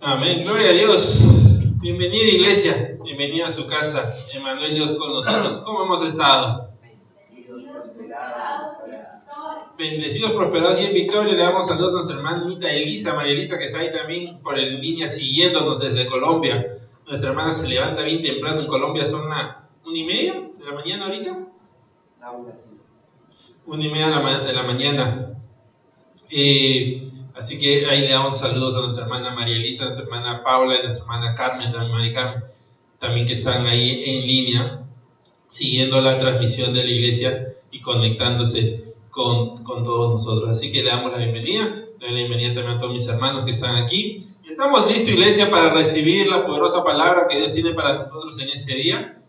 Amén, gloria a Dios. Bienvenida, iglesia, bienvenida a su casa. Emmanuel, Dios con nosotros. ¿Cómo hemos estado? Bendecidos, prosperados y en victoria. Le damos saludos a nuestra hermanita Elisa, María Elisa, que está ahí también por en línea siguiéndonos desde Colombia. Nuestra hermana se levanta bien temprano en Colombia, son las 1:30 de la mañana ahorita. 1:30 de la mañana. Así que ahí le damos saludos a nuestra hermana María Elisa, a nuestra hermana Paula y a nuestra hermana Carmen, María Carmen, también que están ahí en línea, siguiendo la transmisión de la iglesia y conectándose con todos nosotros. Así que le damos la bienvenida, le doy la bienvenida también a todos mis hermanos que están aquí. Estamos listos, iglesia, para recibir la poderosa palabra que Dios tiene para nosotros en este día.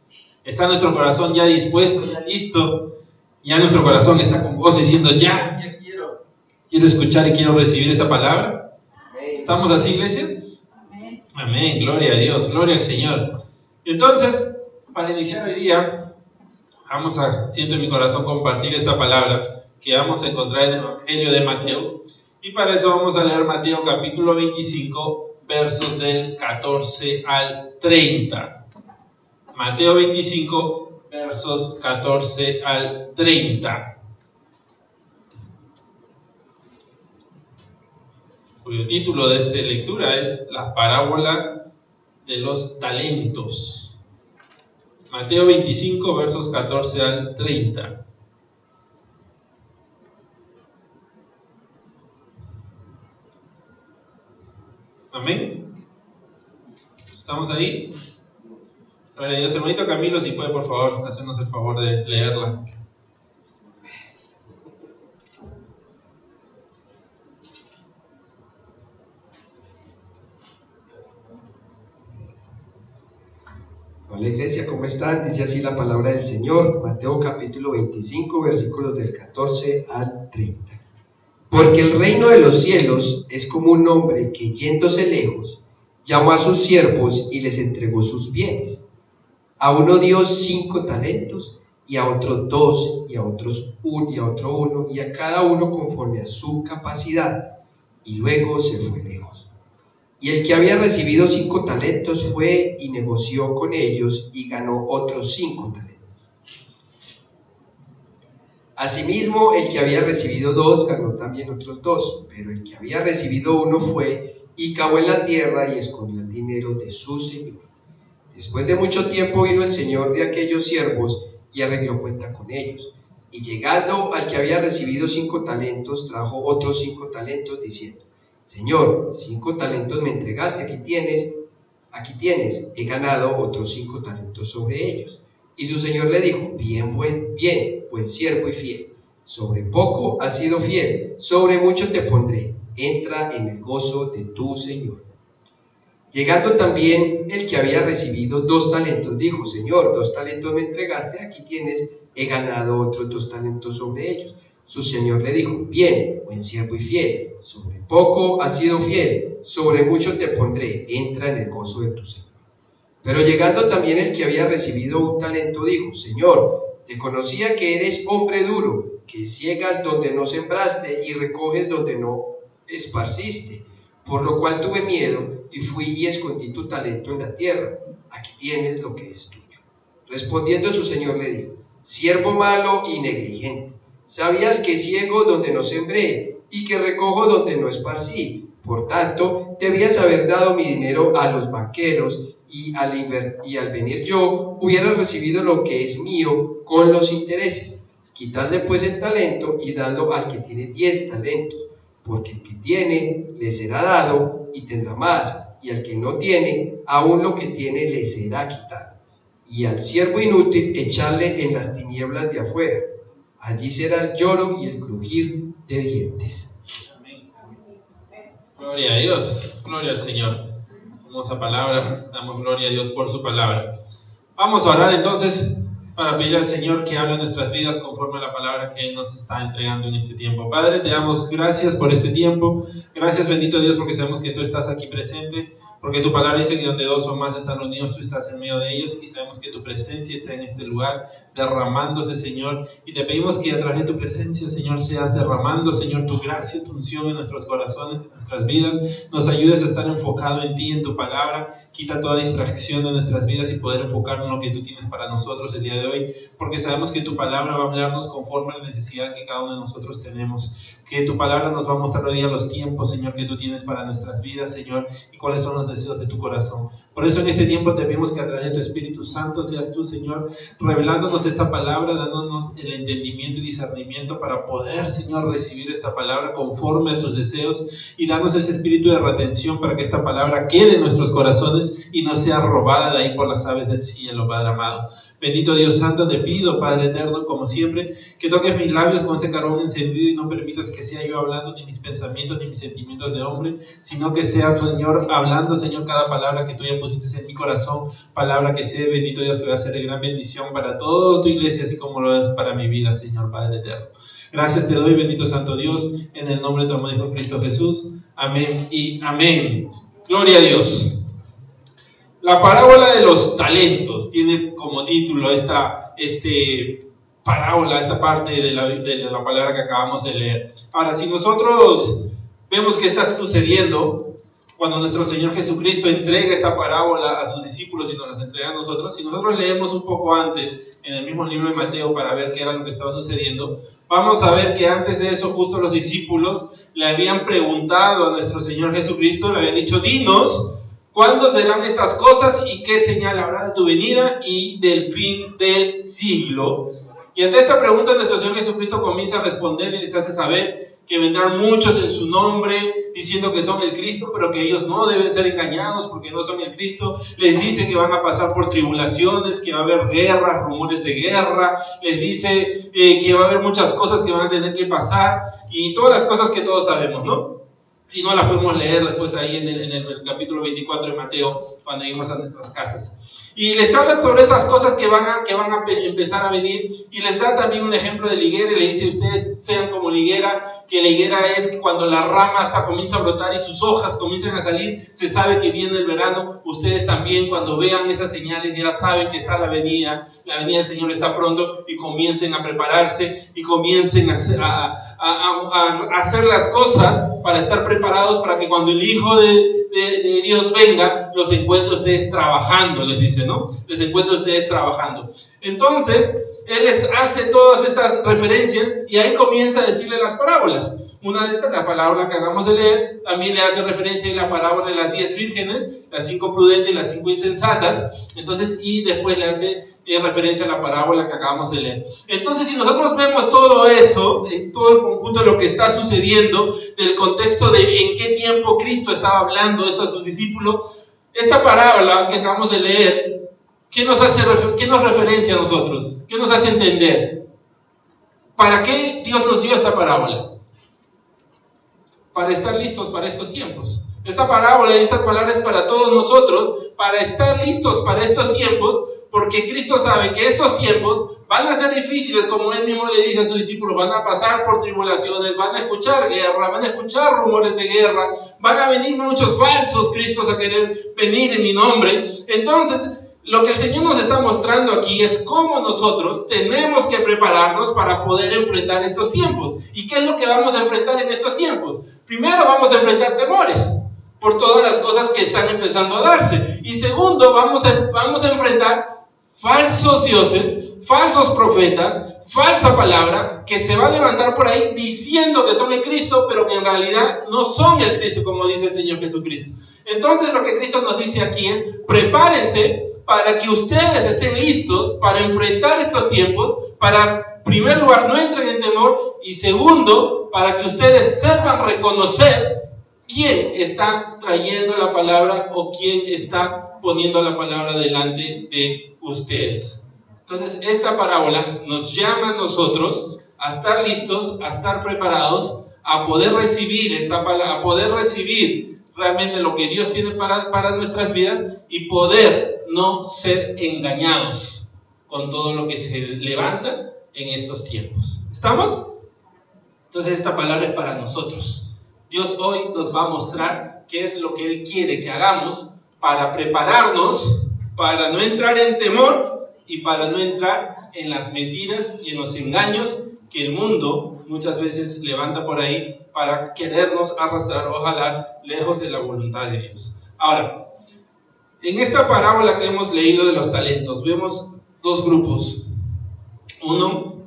Está nuestro corazón ya dispuesto, ya listo, ya nuestro corazón está con gozo diciendo ya quiero escuchar y quiero recibir esa palabra. ¿Estamos así, iglesia? Amén, gloria a Dios, gloria al Señor. Entonces, para iniciar el día, siento en mi corazón compartir esta palabra que vamos a encontrar en el Evangelio de Mateo. Y para eso vamos a leer Mateo capítulo 25, versos del 14 al 30. Mateo 25, versos 14 al 30. Cuyo título de esta lectura es La parábola de los talentos. Mateo 25, versos 14 al 30. Amén. ¿Estamos ahí? Gloria a Dios. Hermanito Camilo, si puede, por favor, hacernos el favor de leerla. Hola iglesia, ¿cómo están? Dice así la palabra del Señor, Mateo capítulo 25, versículos del 14 al 30. Porque el reino de los cielos es como un hombre que, yéndose lejos, llamó a sus siervos y les entregó sus bienes. A uno dio 5 talentos, y a otro 2, y a otro 1, y a cada uno conforme a su capacidad, y luego se fue lejos. Y el que había recibido 5 talentos fue y negoció con ellos y ganó otros 5 talentos. Asimismo, el que había recibido 2 ganó también otros 2, pero el que había recibido 1 fue y cavó en la tierra y escondió el dinero de su señor. Después de mucho tiempo vino el señor de aquellos siervos y arregló cuenta con ellos. Y llegando al que había recibido 5 talentos, trajo otros 5 talentos, diciendo: Señor, 5 talentos me entregaste, aquí tienes, he ganado otros 5 talentos sobre ellos. Y su señor le dijo: bien, buen siervo y fiel, sobre poco has sido fiel, sobre mucho te pondré, entra en el gozo de tu señor. Llegando también el que había recibido 2 talentos, dijo: Señor, 2 talentos me entregaste, aquí tienes, he ganado otros 2 talentos sobre ellos. Su señor le dijo: bien, buen siervo y fiel, sobre poco has sido fiel, sobre mucho te pondré, entra en el gozo de tu señor. Pero llegando también el que había recibido 1 talento, dijo: Señor, te conocía que eres hombre duro, que ciegas donde no sembraste y recoges donde no esparciste, por lo cual tuve miedo y fui y escondí tu talento en la tierra, aquí tienes lo que es tuyo. Respondiendo su señor le dijo: siervo malo y negligente, sabías que ciego donde no sembré y que recojo donde no esparcí, por tanto debías haber dado mi dinero a los banqueros, y al venir yo hubiera recibido lo que es mío con los intereses. Quitadle pues el talento y dadlo al que tiene 10 talentos, porque el que tiene le será dado y tendrá más, y al que no tiene, aún lo que tiene le será quitado. Y al siervo inútil echarle en las tinieblas de afuera, allí será el lloro y el crujir de dientes. Amén. Gloria a Dios, gloria al Señor. Hermosa palabra, damos gloria a Dios por su palabra. Vamos a orar entonces para pedir al Señor que hable en nuestras vidas conforme a la palabra que Él nos está entregando en este tiempo. Padre, te damos gracias por este tiempo. Gracias, bendito Dios, porque sabemos que tú estás aquí presente, porque tu palabra dice que donde 2 o más están reunidos, tú estás en medio de ellos, y sabemos que tu presencia está en este lugar. derramándose, Señor, y te pedimos que a través de tu presencia, Señor, seas derramando, Señor, tu gracia, tu unción en nuestros corazones, en nuestras vidas, nos ayudes a estar enfocado en ti, en tu palabra, quita toda distracción de nuestras vidas y poder enfocarnos en lo que tú tienes para nosotros el día de hoy, porque sabemos que tu palabra va a hablarnos conforme a la necesidad que cada uno de nosotros tenemos, que tu palabra nos va a mostrar hoy día los tiempos, Señor, que tú tienes para nuestras vidas, Señor, y cuáles son los deseos de tu corazón. Por eso en este tiempo te pedimos que a través de tu Espíritu Santo seas tú, Señor, revelándonos esta palabra, dándonos el entendimiento y discernimiento para poder, Señor, recibir esta palabra conforme a tus deseos y darnos ese espíritu de retención para que esta palabra quede en nuestros corazones y no sea robada de ahí por las aves del cielo, Padre amado. Bendito Dios Santo, te pido, Padre eterno, como siempre, que toques mis labios con ese carbón encendido y no permitas que sea yo hablando ni mis pensamientos ni mis sentimientos de hombre, sino que sea, Señor, hablando, Señor, cada palabra que tú ya pusiste en mi corazón, palabra que sé, bendito Dios, que va a ser de gran bendición para toda tu iglesia, así como lo es para mi vida, Señor, Padre eterno. Gracias te doy, bendito Santo Dios, en el nombre de tu amado Hijo Cristo Jesús. Amén y amén. Gloria a Dios. La parábola de los talentos tiene como título esta parábola, esta parte de la palabra que acabamos de leer. Ahora, si nosotros vemos qué está sucediendo cuando nuestro Señor Jesucristo entrega esta parábola a sus discípulos y nos la entrega a nosotros, si nosotros leemos un poco antes en el mismo libro de Mateo para ver qué era lo que estaba sucediendo, vamos a ver que antes de eso justo los discípulos le habían preguntado a nuestro Señor Jesucristo, le habían dicho: dinos, ¿cuándo serán estas cosas y qué señal habrá de tu venida y del fin del siglo? Y ante esta pregunta nuestro Señor Jesucristo comienza a responder y les hace saber que vendrán muchos en su nombre diciendo que son el Cristo, pero que ellos no deben ser engañados porque no son el Cristo. Les dice que van a pasar por tribulaciones, que va a haber guerras, rumores de guerra. Les dice que va a haber muchas cosas que van a tener que pasar y todas las cosas que todos sabemos, ¿no? Si no, las podemos leer después ahí en el capítulo 24 de Mateo, cuando íbamos a nuestras casas. Y les habla sobre estas cosas que van a empezar a venir, y les da también un ejemplo de la higuera, y le dice: ustedes sean como la higuera, que la higuera es que cuando la rama hasta comienza a brotar y sus hojas comienzan a salir, se sabe que viene el verano. Ustedes también, cuando vean esas señales, ya saben que está la venida del Señor está pronto, y comiencen a prepararse, y comiencen a hacer las cosas para estar preparados, para que cuando el Hijo de Dios venga, los encuentre ustedes trabajando, les dice, ¿no? Les encuentre ustedes trabajando. Entonces, Él les hace todas estas referencias, y ahí comienza a decirle las parábolas. Una de estas, la parábola que acabamos de leer, también le hace referencia a la parábola de las 10 vírgenes, las 5 prudentes y las 5 insensatas. Entonces, y después le hace referencia a la parábola que acabamos de leer. Entonces, si nosotros vemos todo eso, en todo el conjunto de lo que está sucediendo, del contexto de en qué tiempo Cristo estaba hablando esto a sus discípulos, esta parábola que acabamos de leer, ¿qué nos referencia a nosotros? ¿Qué nos hace entender? ¿Para qué Dios nos dio esta parábola? Para estar listos para estos tiempos. Esta parábola y estas palabras para todos nosotros, para estar listos para estos tiempos, porque Cristo sabe que estos tiempos van a ser difíciles, como Él mismo le dice a sus discípulos: van a pasar por tribulaciones, van a escuchar guerra, van a escuchar rumores de guerra, van a venir muchos falsos Cristos a querer venir en mi nombre. Entonces, lo que el Señor nos está mostrando aquí es cómo nosotros tenemos que prepararnos para poder enfrentar estos tiempos. ¿Y qué es lo que vamos a enfrentar en estos tiempos? Primero, vamos a enfrentar temores por todas las cosas que están empezando a darse. Y segundo, vamos a enfrentar falsos dioses, falsos profetas, falsa palabra, que se va a levantar por ahí diciendo que son el Cristo, pero que en realidad no son el Cristo, como dice el Señor Jesucristo. Entonces, lo que Cristo nos dice aquí es: prepárense para que ustedes estén listos para enfrentar estos tiempos, para, en primer lugar, no entren en temor, y segundo, para que ustedes sepan reconocer quién está trayendo la palabra o quién está poniendo la palabra delante de ustedes. Entonces, esta parábola nos llama a nosotros a estar listos, a estar preparados, a poder recibir esta palabra, a poder recibir realmente lo que Dios tiene para nuestras vidas, y poder no ser engañados con todo lo que se levanta en estos tiempos. ¿Estamos? Entonces, esta palabra es para nosotros. Dios hoy nos va a mostrar qué es lo que Él quiere que hagamos para prepararnos, para no entrar en temor y para no entrar en las mentiras y en los engaños que el mundo muchas veces levanta por ahí para querernos arrastrar o jalar lejos de la voluntad de Dios. Ahora, en esta parábola que hemos leído de los talentos, vemos dos grupos. Uno,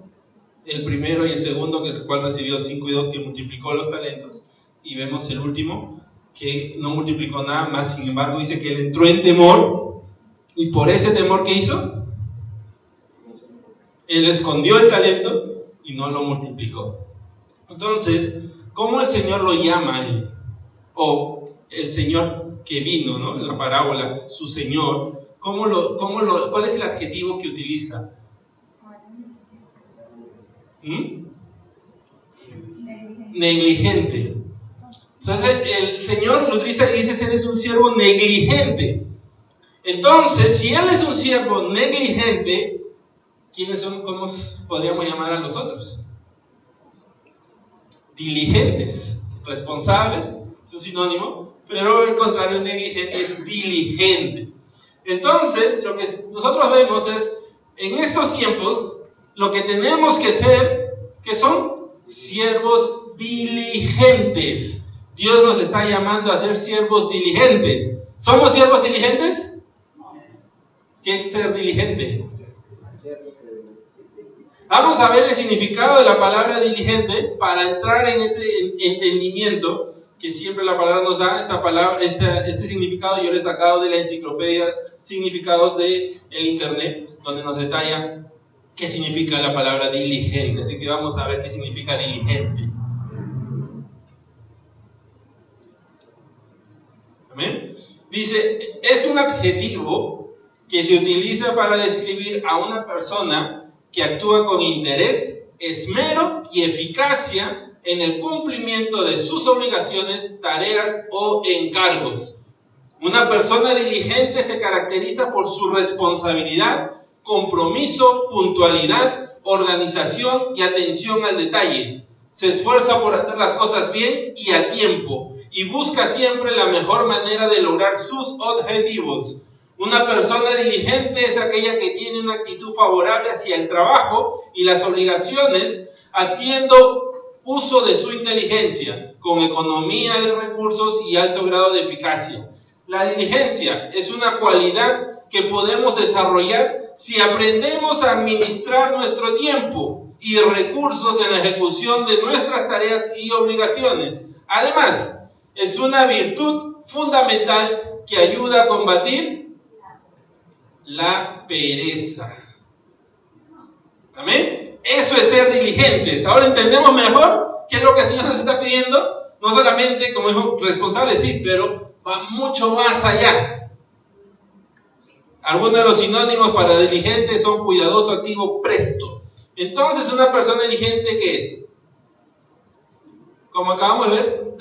el primero y el segundo, el cual recibió 5 y 2, que multiplicó los talentos. Y vemos el último, que no multiplicó nada más, sin embargo dice que él entró en temor, y por ese temor que hizo, él escondió el talento y no lo multiplicó. Entonces, ¿cómo el Señor lo llama a él? O el Señor que vino, ¿no?, en la parábola, su Señor, ¿cuál es el adjetivo que utiliza? Negligente. Entonces el Señor lo utiliza y dice: eres un siervo negligente. Entonces, si él es un siervo negligente, ¿quiénes son? ¿Cómo podríamos llamar a los otros? Diligentes, responsables, es un sinónimo, pero el contrario de negligente es diligente. Entonces, lo que nosotros vemos es, en estos tiempos, lo que tenemos que ser, que son siervos diligentes. Dios nos está llamando a ser siervos diligentes. ¿Somos siervos diligentes? ¿Qué es ser diligente? Vamos a ver el significado de la palabra diligente para entrar en ese entendimiento que siempre la palabra nos da. Este significado yo lo he sacado de la enciclopedia Significados del Internet, donde nos detalla qué significa la palabra diligente. Así que vamos a ver qué significa diligente. ¿Amén? Dice, es un adjetivo que se utiliza para describir a una persona que actúa con interés, esmero y eficacia en el cumplimiento de sus obligaciones, tareas o encargos. Una persona diligente se caracteriza por su responsabilidad, compromiso, puntualidad, organización y atención al detalle. Se esfuerza por hacer las cosas bien y a tiempo y busca siempre la mejor manera de lograr sus objetivos. Una persona diligente es aquella que tiene una actitud favorable hacia el trabajo y las obligaciones, haciendo uso de su inteligencia, con economía de recursos y alto grado de eficacia. La diligencia es una cualidad que podemos desarrollar si aprendemos a administrar nuestro tiempo y recursos en la ejecución de nuestras tareas y obligaciones. Además, es una virtud fundamental que ayuda a combatir la pereza. ¿Amén? Eso es ser diligentes. Ahora entendemos mejor qué es lo que el Señor nos está pidiendo. No solamente, como dijo, responsable, sí, pero va mucho más allá. Algunos de los sinónimos para diligente son cuidadoso, activo, presto. Entonces, una persona diligente, ¿qué es? Como acabamos de ver,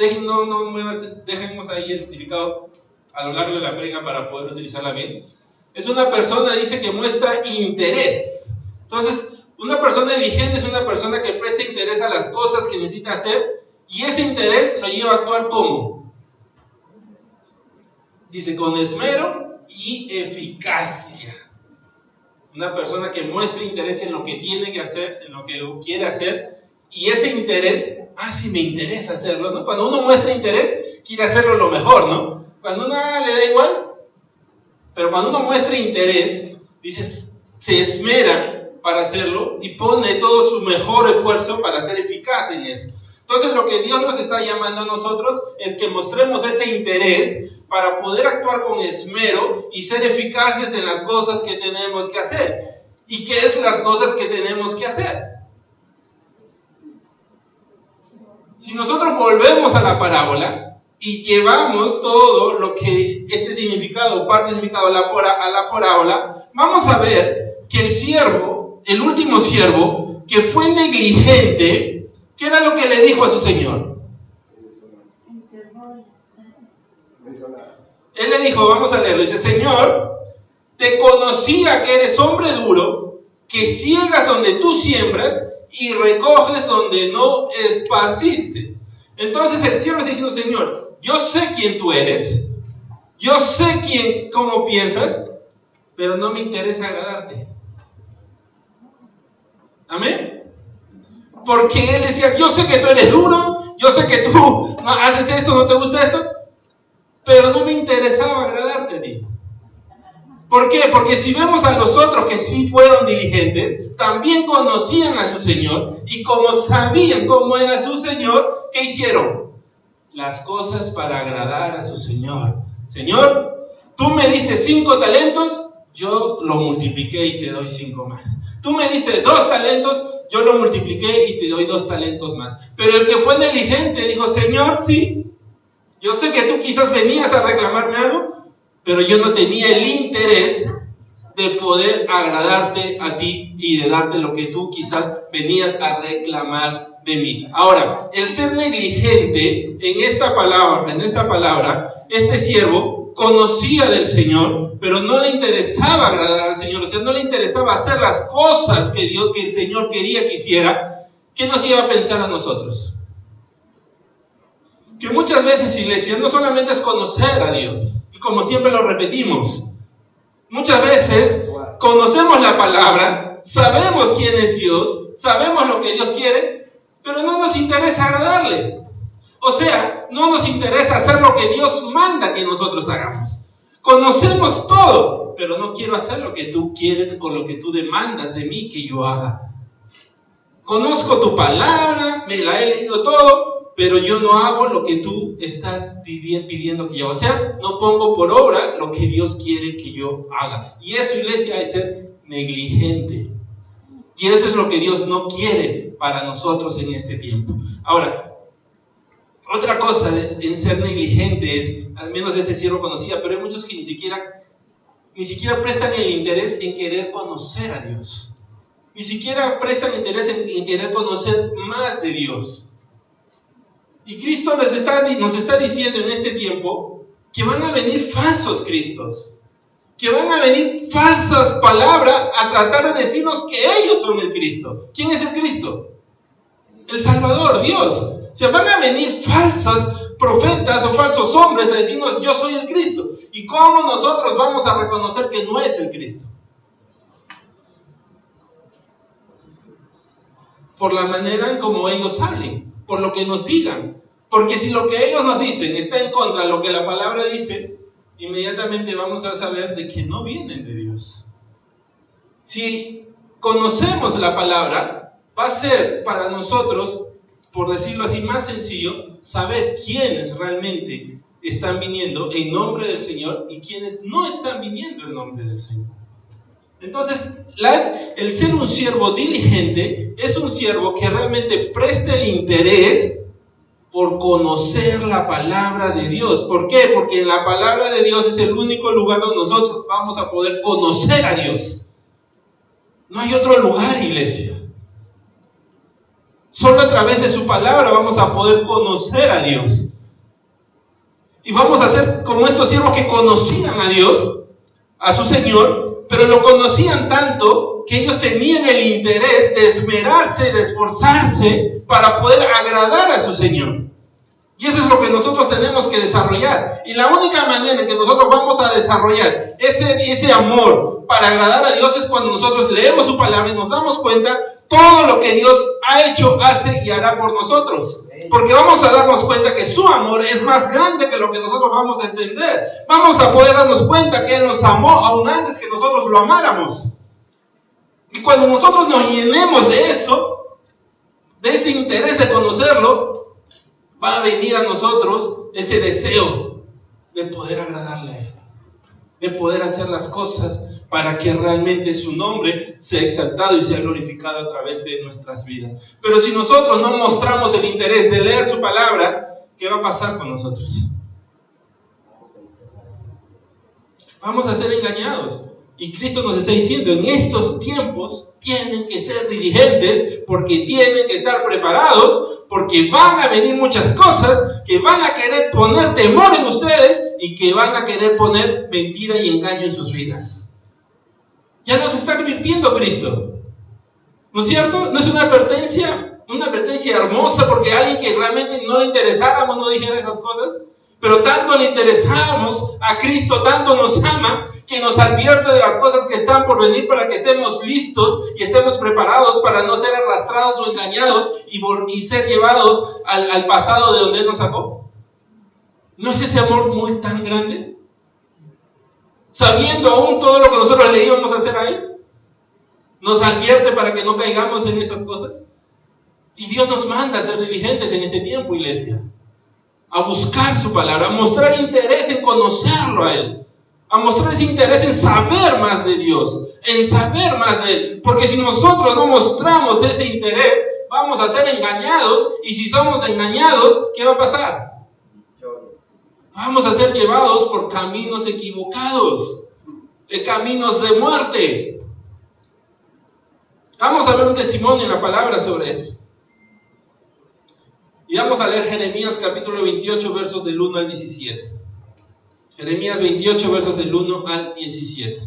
dejemos ahí el significado a lo largo de la prega para poder utilizarla bien. Es una persona, dice, que muestra interés. Entonces, una persona diligente es una persona que presta interés a las cosas que necesita hacer, y ese interés lo lleva a actuar ¿cómo? Dice, con esmero y eficacia. Una persona que muestra interés en lo que tiene que hacer, en lo que quiere hacer, y ese interés, sí me interesa hacerlo, ¿no? Cuando uno muestra interés, quiere hacerlo lo mejor, ¿no? Cuando uno le da igual, pero cuando uno muestra interés, dices, se esmera para hacerlo y pone todo su mejor esfuerzo para ser eficaz en eso. Entonces, lo que Dios nos está llamando a nosotros es que mostremos ese interés para poder actuar con esmero y ser eficaces en las cosas que tenemos que hacer. ¿Y qué es las cosas que tenemos que hacer? Si nosotros volvemos a la parábola y llevamos todo lo que este significado, parte del significado a la parábola, vamos a ver que el siervo, el último siervo, que fue negligente, ¿qué era lo que le dijo a su señor? Él le dijo, vamos a leerlo, dice, Señor, te conocía que eres hombre duro, que ciegas donde tú siembras y recoges donde no esparciste. Entonces el siervo está diciendo, Señor, yo sé quién tú eres, yo sé cómo piensas, pero no me interesa agradarte. Amén. Porque él decía, yo sé que tú eres duro, yo sé que tú no haces esto, no te gusta esto, pero no me interesaba agradarte a ti. ¿Por qué? Porque si vemos a los otros que sí fueron diligentes, también conocían a su Señor, y como sabían cómo era su Señor, ¿qué hicieron? Las cosas para agradar a su Señor. Señor, tú me diste 5 talentos, yo lo multipliqué y te doy 5 más. Tú me diste 2 talentos, yo lo multipliqué y te doy 2 talentos más. Pero el que fue negligente dijo, Señor, sí, yo sé que tú quizás venías a reclamarme algo, pero yo no tenía el interés de poder agradarte a ti y de darte lo que tú quizás venías a reclamar de mí. Ahora, el ser negligente en esta palabra, este siervo conocía del Señor, pero no le interesaba agradar al Señor, o sea, no le interesaba hacer las cosas que el Señor quería que hiciera. ¿Qué nos lleva a pensar a nosotros? Que muchas veces, iglesia, no solamente es conocer a Dios, y como siempre lo repetimos, muchas veces conocemos la palabra, sabemos quién es Dios, sabemos lo que Dios quiere, pero no nos interesa agradarle. O sea, no nos interesa hacer lo que Dios manda que nosotros hagamos. Conocemos todo, pero no quiero hacer lo que tú quieres con lo que tú demandas de mí que yo haga. Conozco tu palabra, me la he leído todo, pero yo no hago lo que tú estás pidiendo que yo haga. O sea, no pongo por obra lo que Dios quiere que yo haga. Y eso, iglesia, es ser negligente. Y eso es lo que Dios no quiere para nosotros en este tiempo. Ahora, otra cosa en ser negligente es, al menos este siervo conocía, pero hay muchos que ni siquiera prestan el interés en querer conocer a Dios. Ni siquiera prestan interés en querer conocer más de Dios. Y Cristo nos está diciendo en este tiempo que van a venir falsos Cristos, que van a venir falsas palabras a tratar de decirnos que ellos son el Cristo. ¿Quién es el Cristo? El Salvador, Dios. O sea, van a venir falsas profetas o falsos hombres a decirnos, yo soy el Cristo. ¿Y cómo nosotros vamos a reconocer que no es el Cristo? Por la manera en como ellos hablen, por lo que nos digan. Porque si lo que ellos nos dicen está en contra de lo que la palabra dice, inmediatamente vamos a saber de que no vienen de Dios. Si conocemos la palabra, va a ser para nosotros, por decirlo así, más sencillo, saber quiénes realmente están viniendo en nombre del Señor y quiénes no están viniendo en nombre del Señor. Entonces, el ser un siervo diligente es un siervo que realmente presta el interés por conocer la palabra de Dios. ¿Por qué? Porque en la palabra de Dios es el único lugar donde nosotros vamos a poder conocer a Dios. No hay otro lugar, iglesia. Solo a través de su palabra vamos a poder conocer a Dios. Y vamos a ser como estos siervos que conocían a Dios, a su Señor, pero lo conocían tanto que ellos tenían el interés de esmerarse, de esforzarse para poder agradar a su Señor. Y eso es lo que nosotros tenemos que desarrollar. Y la única manera en que nosotros vamos a desarrollar ese amor para agradar a Dios es cuando nosotros leemos su palabra y nos damos cuenta todo lo que Dios ha hecho, hace y hará por nosotros. Porque vamos a darnos cuenta que su amor es más grande que lo que nosotros vamos a entender. Vamos a poder darnos cuenta que Él nos amó aún antes que nosotros lo amáramos. Y cuando nosotros nos llenemos de eso, de ese interés de conocerlo, va a venir a nosotros ese deseo de poder agradarle a Él, de poder hacer las cosas para que realmente su nombre sea exaltado y sea glorificado a través de nuestras vidas. Pero si nosotros no mostramos el interés de leer su palabra, ¿qué va a pasar con nosotros? Vamos a ser engañados. Y Cristo nos está diciendo, en estos tiempos tienen que ser diligentes, porque tienen que estar preparados, porque van a venir muchas cosas que van a querer poner temor en ustedes y que van a querer poner mentira y engaño en sus vidas. Ya nos está advirtiendo Cristo, ¿no es cierto? ¿No es una advertencia hermosa porque alguien que realmente no le interesáramos no dijera esas cosas? Pero tanto le interesamos a Cristo, tanto nos ama, que nos advierte de las cosas que están por venir para que estemos listos y estemos preparados para no ser arrastrados o engañados y ser llevados al pasado de donde Él nos sacó. ¿No es ese amor muy tan grande? Sabiendo aún todo lo que nosotros le íbamos a hacer a Él, nos advierte para que no caigamos en esas cosas. Y Dios nos manda a ser diligentes en este tiempo, iglesia, a buscar su palabra, a mostrar interés en conocerlo a Él, a mostrar ese interés en saber más de Dios, en saber más de Él. Porque si nosotros no mostramos ese interés, vamos a ser engañados, y si somos engañados, ¿qué va a pasar? Vamos a ser llevados por caminos equivocados, caminos de muerte. Vamos a ver un testimonio en la palabra sobre eso. Y vamos a leer Jeremías capítulo 28, versos del 1 al 17. Jeremías 28, versos del 1 al 17.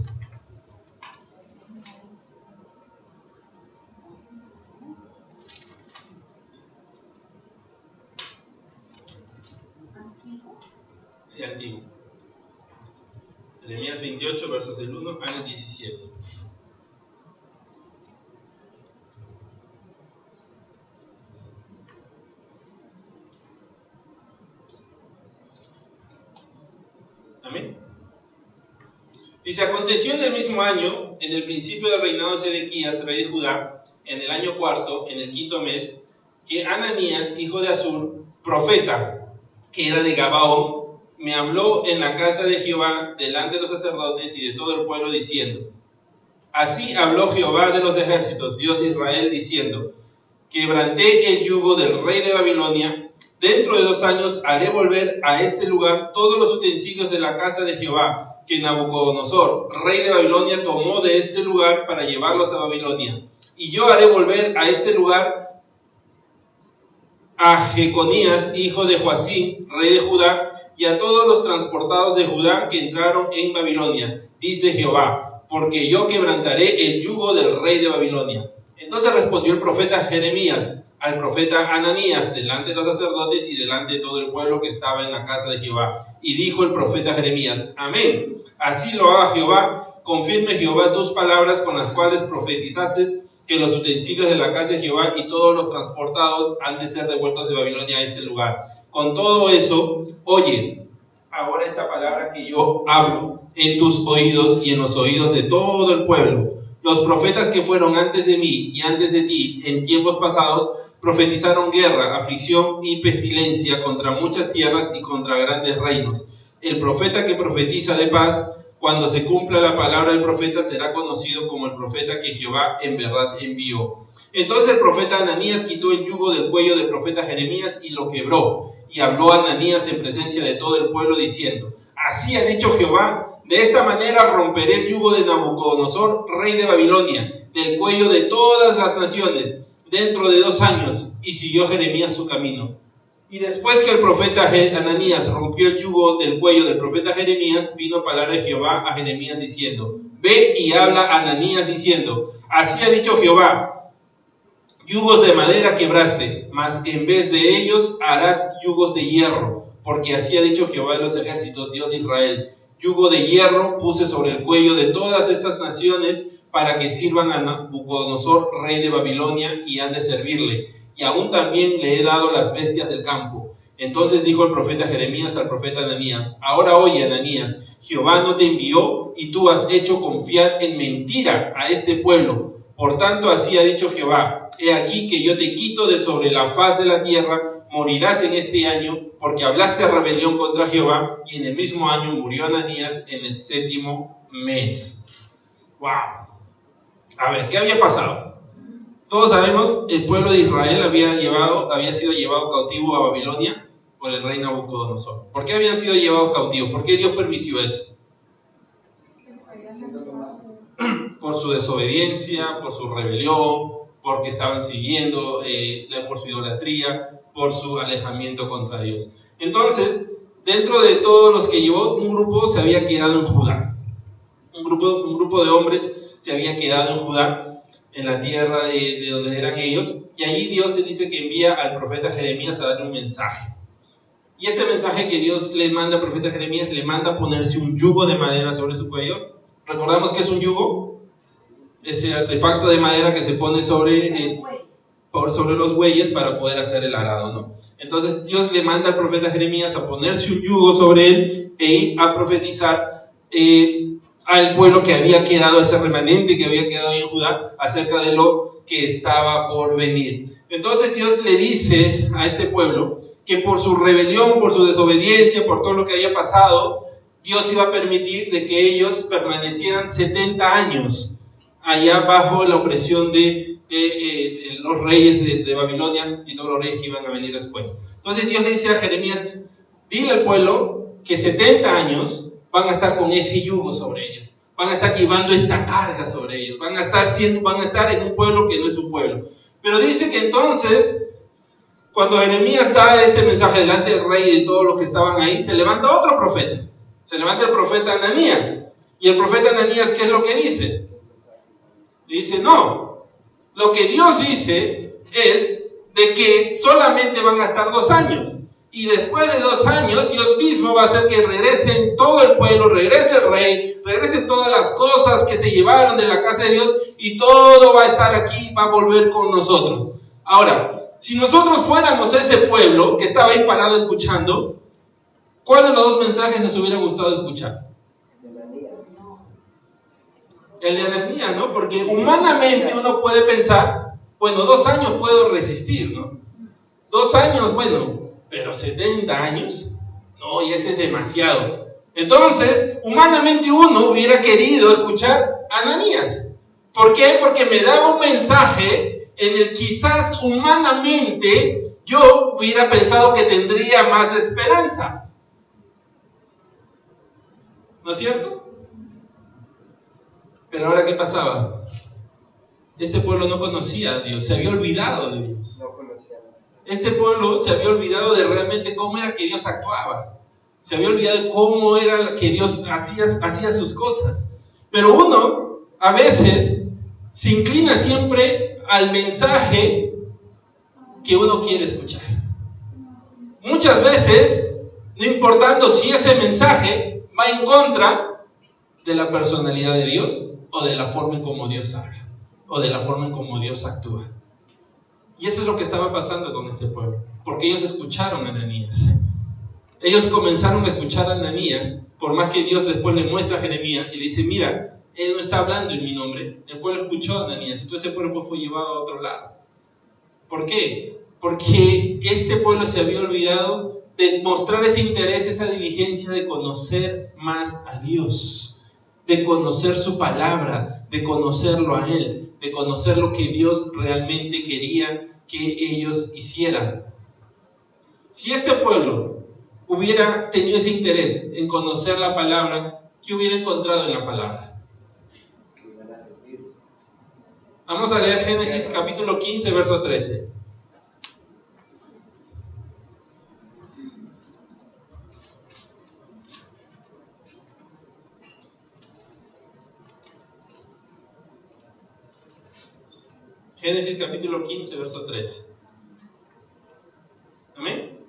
Sí, antiguo. Jeremías 28, versos del 1 al 17. Amén. Dice: aconteció en el mismo año, en el principio del reinado de Sedequías, rey de Judá, en el año cuarto, en el quinto mes, que Ananías, hijo de Azur, profeta, que era de Gabaón, me habló en la casa de Jehová, delante de los sacerdotes y de todo el pueblo, diciendo: así habló Jehová de los ejércitos, Dios de Israel, diciendo: quebranté el yugo del rey de Babilonia. Dentro de 2 años haré volver a este lugar todos los utensilios de la casa de Jehová, que Nabucodonosor, rey de Babilonia, tomó de este lugar para llevarlos a Babilonia. Y yo haré volver a este lugar a Jeconías, hijo de Joacim, rey de Judá, y a todos los transportados de Judá que entraron en Babilonia, dice Jehová, porque yo quebrantaré el yugo del rey de Babilonia. Entonces respondió el profeta Jeremías al profeta Ananías, delante de los sacerdotes y delante de todo el pueblo que estaba en la casa de Jehová. Y dijo el profeta Jeremías: amén, así lo haga Jehová, confirme Jehová tus palabras con las cuales profetizaste, que los utensilios de la casa de Jehová y todos los transportados han de ser devueltos de Babilonia a este lugar. Con todo eso, oye ahora esta palabra que yo hablo en tus oídos y en los oídos de todo el pueblo. Los profetas que fueron antes de mí y antes de ti en tiempos pasados profetizaron guerra, aflicción y pestilencia contra muchas tierras y contra grandes reinos. El profeta que profetiza de paz, cuando se cumpla la palabra del profeta, será conocido como el profeta que Jehová en verdad envió. Entonces el profeta Ananías quitó el yugo del cuello del profeta Jeremías y lo quebró. Y habló Ananías en presencia de todo el pueblo diciendo: así ha dicho Jehová, de esta manera romperé el yugo de Nabucodonosor, rey de Babilonia, del cuello de todas las naciones, dentro de 2 años. Y siguió Jeremías su camino. Y después que el profeta Ananías rompió el yugo del cuello del profeta Jeremías, vino palabra de Jehová a Jeremías diciendo: ve y habla a Ananías diciendo: así ha dicho Jehová, yugos de madera quebraste, mas en vez de ellos harás yugos de hierro, porque así ha dicho Jehová de los ejércitos, Dios de Israel: yugo de hierro puse sobre el cuello de todas estas naciones, para que sirvan a Nabucodonosor, rey de Babilonia, y han de servirle. Y aún también le he dado las bestias del campo. Entonces dijo el profeta Jeremías al profeta Ananías: ahora oye, Ananías, Jehová no te envió, y tú has hecho confiar en mentira a este pueblo. Por tanto, así ha dicho Jehová: he aquí que yo te quito de sobre la faz de la tierra, morirás en este año, porque hablaste rebelión contra Jehová. Y en el mismo año murió Ananías en el 7º mes. ¡Wow! A ver, ¿qué había pasado? Todos sabemos, el pueblo de Israel había sido llevado cautivo a Babilonia por el rey Nabucodonosor. ¿Por qué habían sido llevados cautivos? ¿Por qué Dios permitió eso? Por su desobediencia, por su rebelión, porque estaban siguiendo, por su idolatría, por su alejamiento contra Dios. Entonces, dentro de todos los que llevó, un grupo se había quedado en Judá. Un grupo de hombres se había quedado en Judá, en la tierra de donde eran ellos, y allí Dios se dice que envía al profeta Jeremías a darle un mensaje. Y este mensaje que Dios le manda al profeta Jeremías, le manda a ponerse un yugo de madera sobre su cuello. ¿Recordamos qué es un yugo? Ese artefacto de madera que se pone sobre los bueyes para poder hacer el arado, ¿no? Entonces Dios le manda al profeta Jeremías a ponerse un yugo sobre él e a profetizar al pueblo que había quedado, ese remanente que había quedado en Judá, acerca de lo que estaba por venir. Entonces Dios le dice a este pueblo que por su rebelión, por su desobediencia, por todo lo que había pasado, Dios iba a permitir de que ellos permanecieran 70 años allá bajo la opresión de los reyes de Babilonia y todos los reyes que iban a venir después. Entonces Dios le dice a Jeremías, dile al pueblo que 70 años van a estar con ese yugo sobre ellos, van a estar llevando esta carga sobre ellos, van a estar en un pueblo que no es su pueblo. Pero dice que entonces, cuando Jeremías da este mensaje delante del rey y de todos los que estaban ahí, se levanta otro profeta, se levanta el profeta Ananías. Y el profeta Ananías, ¿qué es lo que dice? Dice, no, lo que Dios dice es de que solamente van a estar 2 años. Y después de 2 años, Dios mismo va a hacer que regresen todo el pueblo, regrese el rey, regresen todas las cosas que se llevaron de la casa de Dios y todo va a estar aquí, va a volver con nosotros. Ahora, si nosotros fuéramos ese pueblo que estaba ahí parado escuchando, ¿cuál de los 2 mensajes nos hubiera gustado escuchar? El de Ananías, ¿no? Porque humanamente uno puede pensar, bueno, 2 años puedo resistir, ¿no? 2 años, bueno, pero 70 años, no, y ese es demasiado. Entonces, humanamente uno hubiera querido escuchar a Ananías. ¿Por qué? Porque me daba un mensaje en el quizás humanamente yo hubiera pensado que tendría más esperanza. ¿No es cierto? Pero ahora, ¿qué pasaba? Este pueblo no conocía a Dios, se había olvidado de Dios. Este pueblo se había olvidado de realmente cómo era que Dios actuaba. Se había olvidado de cómo era que Dios hacía sus cosas. Pero uno, a veces, se inclina siempre al mensaje que uno quiere escuchar. Muchas veces, no importando si ese mensaje va en contra de la personalidad de Dios, o de la forma en cómo Dios habla, o de la forma en cómo Dios actúa. Y eso es lo que estaba pasando con este pueblo, porque ellos escucharon a Ananías. Ellos comenzaron a escuchar a Ananías, por más que Dios después le muestra a Jeremías y le dice, mira, él no está hablando en mi nombre. El pueblo escuchó a Ananías, entonces el pueblo fue llevado a otro lado. ¿Por qué? Porque este pueblo se había olvidado de mostrar ese interés, esa diligencia de conocer más a Dios, de conocer su palabra, de conocerlo a Él, de conocer lo que Dios realmente quería que ellos hicieran. Si este pueblo hubiera tenido ese interés en conocer la palabra, ¿qué hubiera encontrado en la palabra? Vamos a leer Génesis capítulo 15, verso 13. Génesis capítulo 15, verso 13. ¿Amén?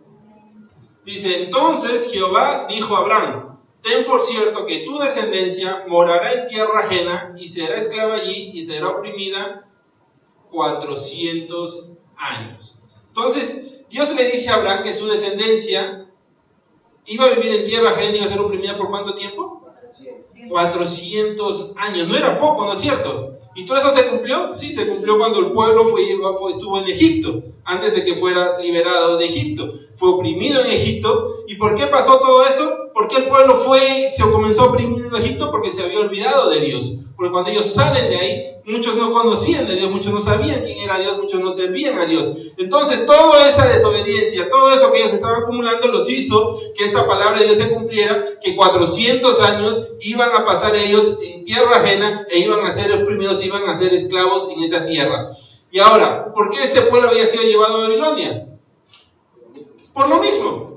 Dice, entonces Jehová dijo a Abraham, ten por cierto que tu descendencia morará en tierra ajena y será esclava allí y será oprimida 400 años. Entonces, Dios le dice a Abraham que su descendencia iba a vivir en tierra ajena y iba a ser oprimida ¿por cuánto tiempo? 400 años. No era poco, ¿no es cierto? ¿Y todo eso se cumplió? Sí, se cumplió cuando el pueblo estuvo en Egipto, antes de que fuera liberado de Egipto. Fue oprimido en Egipto. ¿Y por qué pasó todo eso? ¿Por qué el pueblo se comenzó a oprimir en Egipto? Porque se había olvidado de Dios. Porque cuando ellos salen de ahí, muchos no conocían de Dios, muchos no sabían quién era Dios, muchos no servían a Dios. Entonces, toda esa desobediencia, todo eso que ellos estaban acumulando, los hizo que esta palabra de Dios se cumpliera, que 400 años iban a pasar ellos en tierra ajena e iban a ser oprimidos, iban a ser esclavos en esa tierra. Y ahora, ¿por qué este pueblo había sido llevado a Babilonia? Por lo mismo.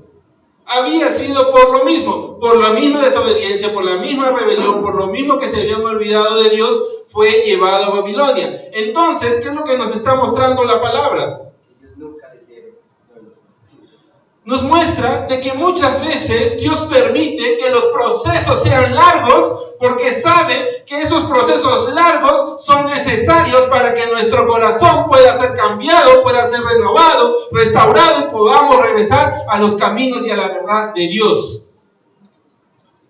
Había sido por lo mismo, por la misma desobediencia, por la misma rebelión, por lo mismo que se habían olvidado de Dios, fue llevado a Babilonia. Entonces, ¿qué es lo que nos está mostrando la palabra? nos muestra de que muchas veces Dios permite que los procesos sean largos porque sabe que esos procesos largos son necesarios para que nuestro corazón pueda ser cambiado, pueda ser renovado, restaurado y podamos regresar a los caminos y a la verdad de Dios.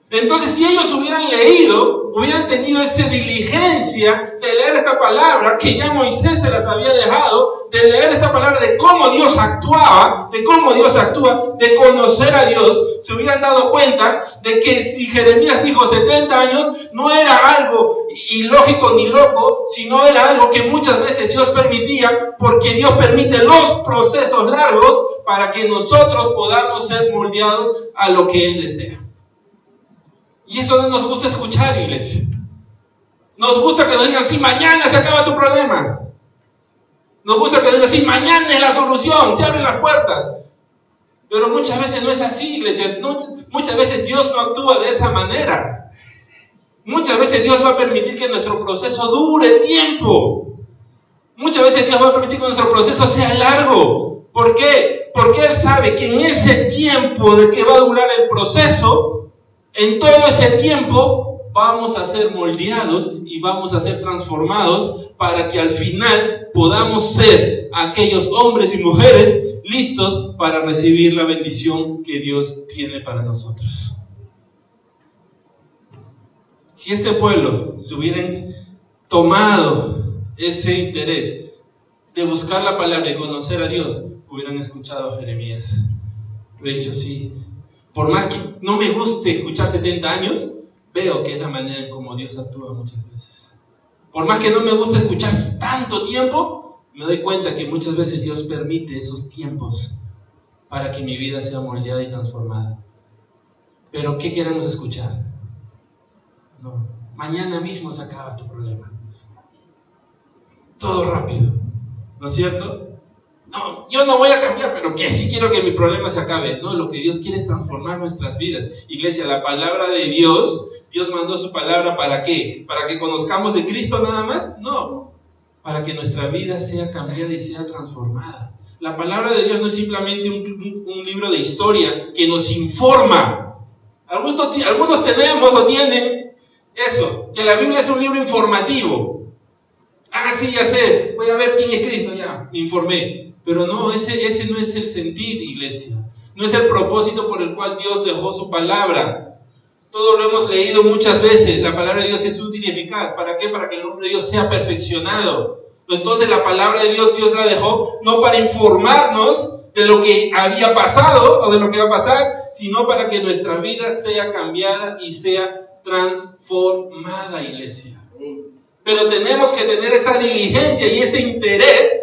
Entonces, si ellos hubieran leído, hubieran tenido esa diligencia de leer esta palabra que ya Moisés se las había dejado, de leer esta palabra de cómo Dios actuaba, de cómo Dios actúa, de conocer a Dios, se hubieran dado cuenta de que si Jeremías dijo 70 años, no era algo ilógico ni loco, sino era algo que muchas veces Dios permitía, porque Dios permite los procesos largos para que nosotros podamos ser moldeados a lo que Él desea. Y eso no nos gusta escuchar, iglesia. Nos gusta que nos digan, sí, mañana se acaba tu problema. Nos gusta que nos digan, sí, mañana es la solución, se abren las puertas. Pero muchas veces no es así, iglesia. Muchas veces Dios no actúa de esa manera. Muchas veces Dios va a permitir que nuestro proceso dure tiempo. Muchas veces Dios va a permitir que nuestro proceso sea largo. ¿Por qué? Porque Él sabe que en ese tiempo de que va a durar el proceso, en todo ese tiempo vamos a ser moldeados y vamos a ser transformados para que al final podamos ser aquellos hombres y mujeres listos para recibir la bendición que Dios tiene para nosotros. Si este pueblo se hubieran tomado ese interés de buscar la palabra y conocer a Dios, hubieran escuchado a Jeremías. De hecho, sí. Por más que no me guste escuchar 70 años, veo que es la manera en cómo Dios actúa muchas veces. Por más que no me guste escuchar tanto tiempo, me doy cuenta que muchas veces Dios permite esos tiempos para que mi vida sea moldeada y transformada. Pero ¿qué queremos escuchar? No, mañana mismo se acaba tu problema. Todo rápido, ¿no es cierto? No, yo no voy a cambiar, pero que sí quiero que mi problema se acabe. No, lo que Dios quiere es transformar nuestras vidas. Iglesia, la palabra de Dios, Dios mandó su palabra ¿para qué? ¿Para que conozcamos de Cristo nada más? No, para que nuestra vida sea cambiada y sea transformada. La palabra de Dios no es simplemente un libro de historia que nos informa. Algunos tenemos o tienen eso, que la Biblia es un libro informativo. Ah, sí, ya sé, voy a ver quién es Cristo, ya, me informé. Pero no, ese no es el sentir, iglesia. No es el propósito por el cual Dios dejó su palabra. Todo lo hemos leído muchas veces. La palabra de Dios es útil y eficaz. ¿Para qué? Para que el nombre de Dios sea perfeccionado. Entonces la palabra de Dios la dejó no para informarnos de lo que había pasado o de lo que va a pasar, sino para que nuestra vida sea cambiada y sea transformada, iglesia. Pero tenemos que tener esa diligencia y ese interés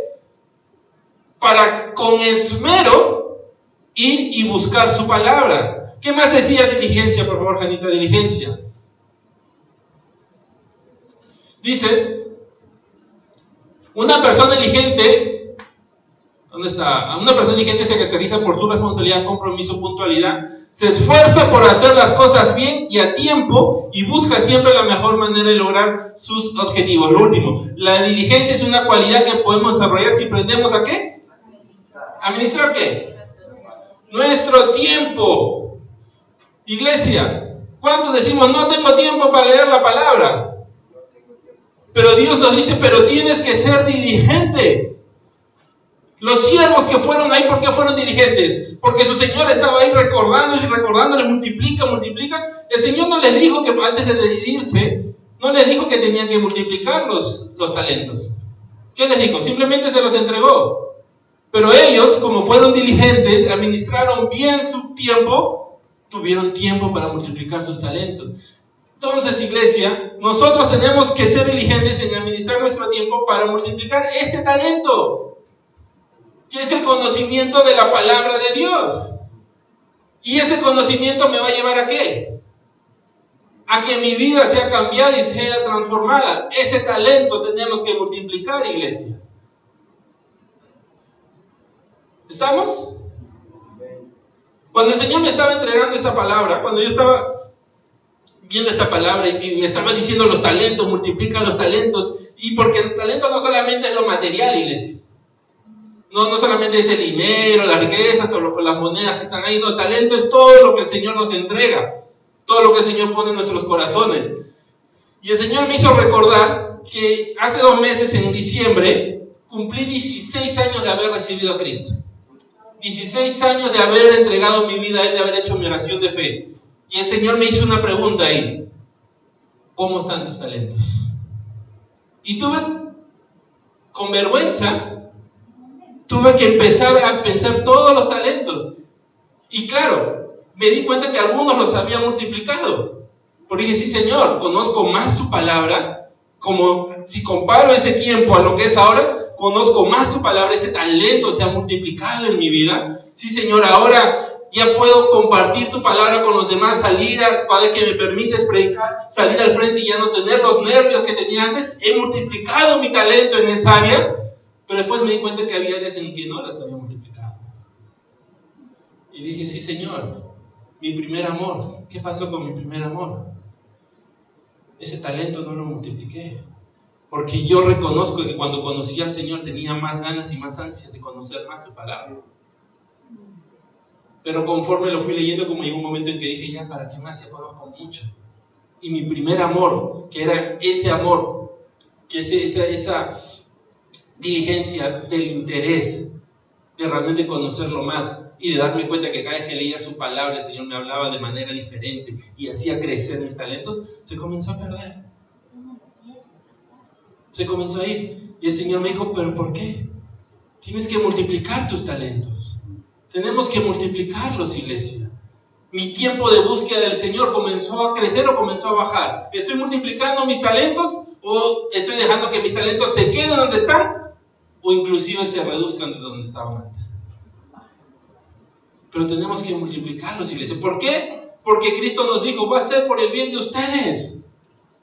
para con esmero ir y buscar su palabra. ¿Qué más decía diligencia? Por favor, Janita, diligencia. Dice, una persona diligente, ¿dónde está? Una persona diligente se caracteriza por su responsabilidad, compromiso, puntualidad, se esfuerza por hacer las cosas bien y a tiempo y busca siempre la mejor manera de lograr sus objetivos. Lo último, la diligencia es una cualidad que podemos desarrollar si aprendemos ¿a qué? ¿Administrar qué? Nuestro tiempo. Iglesia, ¿cuántos decimos no tengo tiempo para leer la palabra? Pero Dios nos dice, pero tienes que ser diligente. Los siervos que fueron ahí, ¿por qué fueron diligentes? Porque su Señor estaba ahí recordándole, multiplica. El Señor no les dijo que antes de decidirse, no les dijo que tenían que multiplicar los talentos. ¿Qué les dijo? Simplemente se los entregó. Pero ellos, como fueron diligentes, administraron bien su tiempo, tuvieron tiempo para multiplicar sus talentos. Entonces, iglesia, nosotros tenemos que ser diligentes en administrar nuestro tiempo para multiplicar este talento, que es el conocimiento de la palabra de Dios. Y ese conocimiento me va a llevar ¿a qué? A que mi vida sea cambiada y sea transformada. Ese talento tenemos que multiplicar, iglesia. ¿Estamos? Cuando el Señor me estaba entregando esta palabra, cuando yo estaba viendo esta palabra y me estaba diciendo los talentos, multiplica los talentos, y porque el talento no solamente es lo material, iglesia. No solamente es el dinero, las riquezas o las monedas que están ahí. No, talento es todo lo que el Señor nos entrega. Todo lo que el Señor pone en nuestros corazones. Y el Señor me hizo recordar que hace 2 meses, en diciembre, cumplí 16 años de haber recibido a Cristo. 16 años de haber entregado mi vida a Él, de haber hecho mi oración de fe. Y el Señor me hizo una pregunta ahí. ¿Cómo están tus talentos? Y con vergüenza, tuve que empezar a pensar todos los talentos. Y claro, me di cuenta que algunos los había multiplicado. Porque dije, sí, Señor, conozco más tu palabra. Como si comparo ese tiempo a lo que es ahora, conozco más tu palabra, ese talento se ha multiplicado en mi vida. Sí, Señor, ahora ya puedo compartir tu palabra con los demás, Padre, que me permites predicar, salir al frente y ya no tener los nervios que tenía antes. He multiplicado mi talento en esa área, pero después me di cuenta que había áreas en que no las había multiplicado. Y dije, sí, Señor, mi primer amor. ¿Qué pasó con mi primer amor? Ese talento no lo multipliqué. Porque yo reconozco que cuando conocí al Señor tenía más ganas y más ansias de conocer más su palabra. Pero conforme lo fui leyendo, como llegó un momento en que dije, ya, ¿para qué más? Ya conozco mucho. Y mi primer amor, que era ese amor, que esa diligencia del interés, de realmente conocerlo más y de darme cuenta que cada vez que leía su palabra, el Señor me hablaba de manera diferente y hacía crecer mis talentos, se comenzó a perder. Se comenzó a ir. Y el Señor me dijo, ¿pero por qué? Tienes que multiplicar tus talentos. Tenemos que multiplicarlos, iglesia. Mi tiempo de búsqueda del Señor comenzó a crecer o comenzó a bajar. ¿Estoy multiplicando mis talentos o estoy dejando que mis talentos se queden donde están o inclusive se reduzcan de donde estaban antes? Pero tenemos que multiplicarlos, iglesia. ¿Por qué? Porque Cristo nos dijo, va a ser por el bien de ustedes.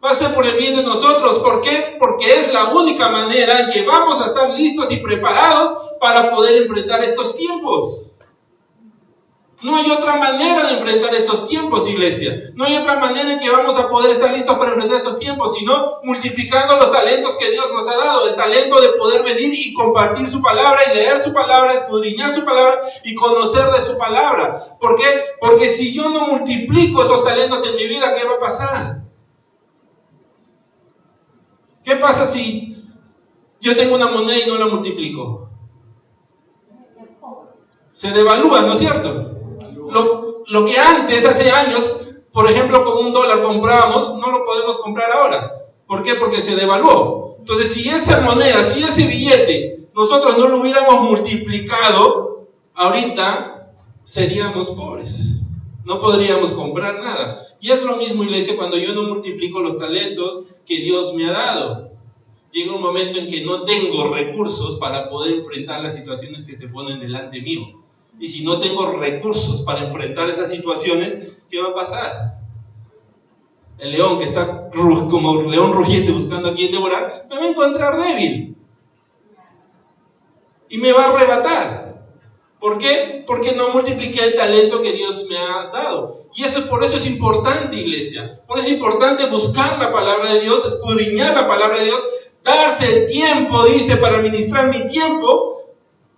Va a ser por el bien de nosotros. ¿Por qué? Porque es la única manera en que vamos a estar listos y preparados para poder enfrentar estos tiempos. No hay otra manera de enfrentar estos tiempos, iglesia. No hay otra manera en que vamos a poder estar listos para enfrentar estos tiempos, sino multiplicando los talentos que Dios nos ha dado. El talento de poder venir y compartir su palabra y leer su palabra, escudriñar su palabra y conocer de su palabra. ¿Por qué? Porque si yo no multiplico esos talentos en mi vida, ¿qué va a pasar? ¿Qué pasa si yo tengo una moneda y no la multiplico? Se devalúa, ¿no es cierto? Lo que antes, hace años, por ejemplo, con $1 comprábamos, no lo podemos comprar ahora. ¿Por qué? Porque se devaluó. Entonces, si esa moneda, si ese billete, nosotros no lo hubiéramos multiplicado, ahorita seríamos pobres. No podríamos comprar nada. Y es lo mismo, iglesia, cuando yo no multiplico los talentos que Dios me ha dado. Llega un momento en que no tengo recursos para poder enfrentar las situaciones que se ponen delante mío. Y si no tengo recursos para enfrentar esas situaciones, ¿qué va a pasar? El león que está como león rugiente buscando a quien devorar, me va a encontrar débil. Y me va a arrebatar. ¿Por qué? Porque no multipliqué el talento que Dios me ha dado. Y por eso es importante, iglesia. Por eso es importante buscar la palabra de Dios, escudriñar la palabra de Dios, darse tiempo, dice, para ministrar mi tiempo,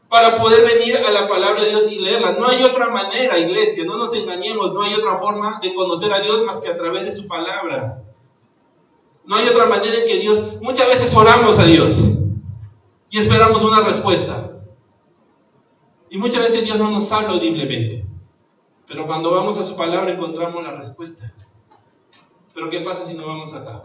para poder venir a la palabra de Dios y leerla. No hay otra manera, iglesia, no nos engañemos, no hay otra forma de conocer a Dios más que a través de su palabra. No hay otra manera en que Dios, muchas veces oramos a Dios y esperamos una respuesta. Y muchas veces Dios no nos habla audiblemente. Pero cuando vamos a su palabra encontramos la respuesta. Pero ¿qué pasa si no vamos acá?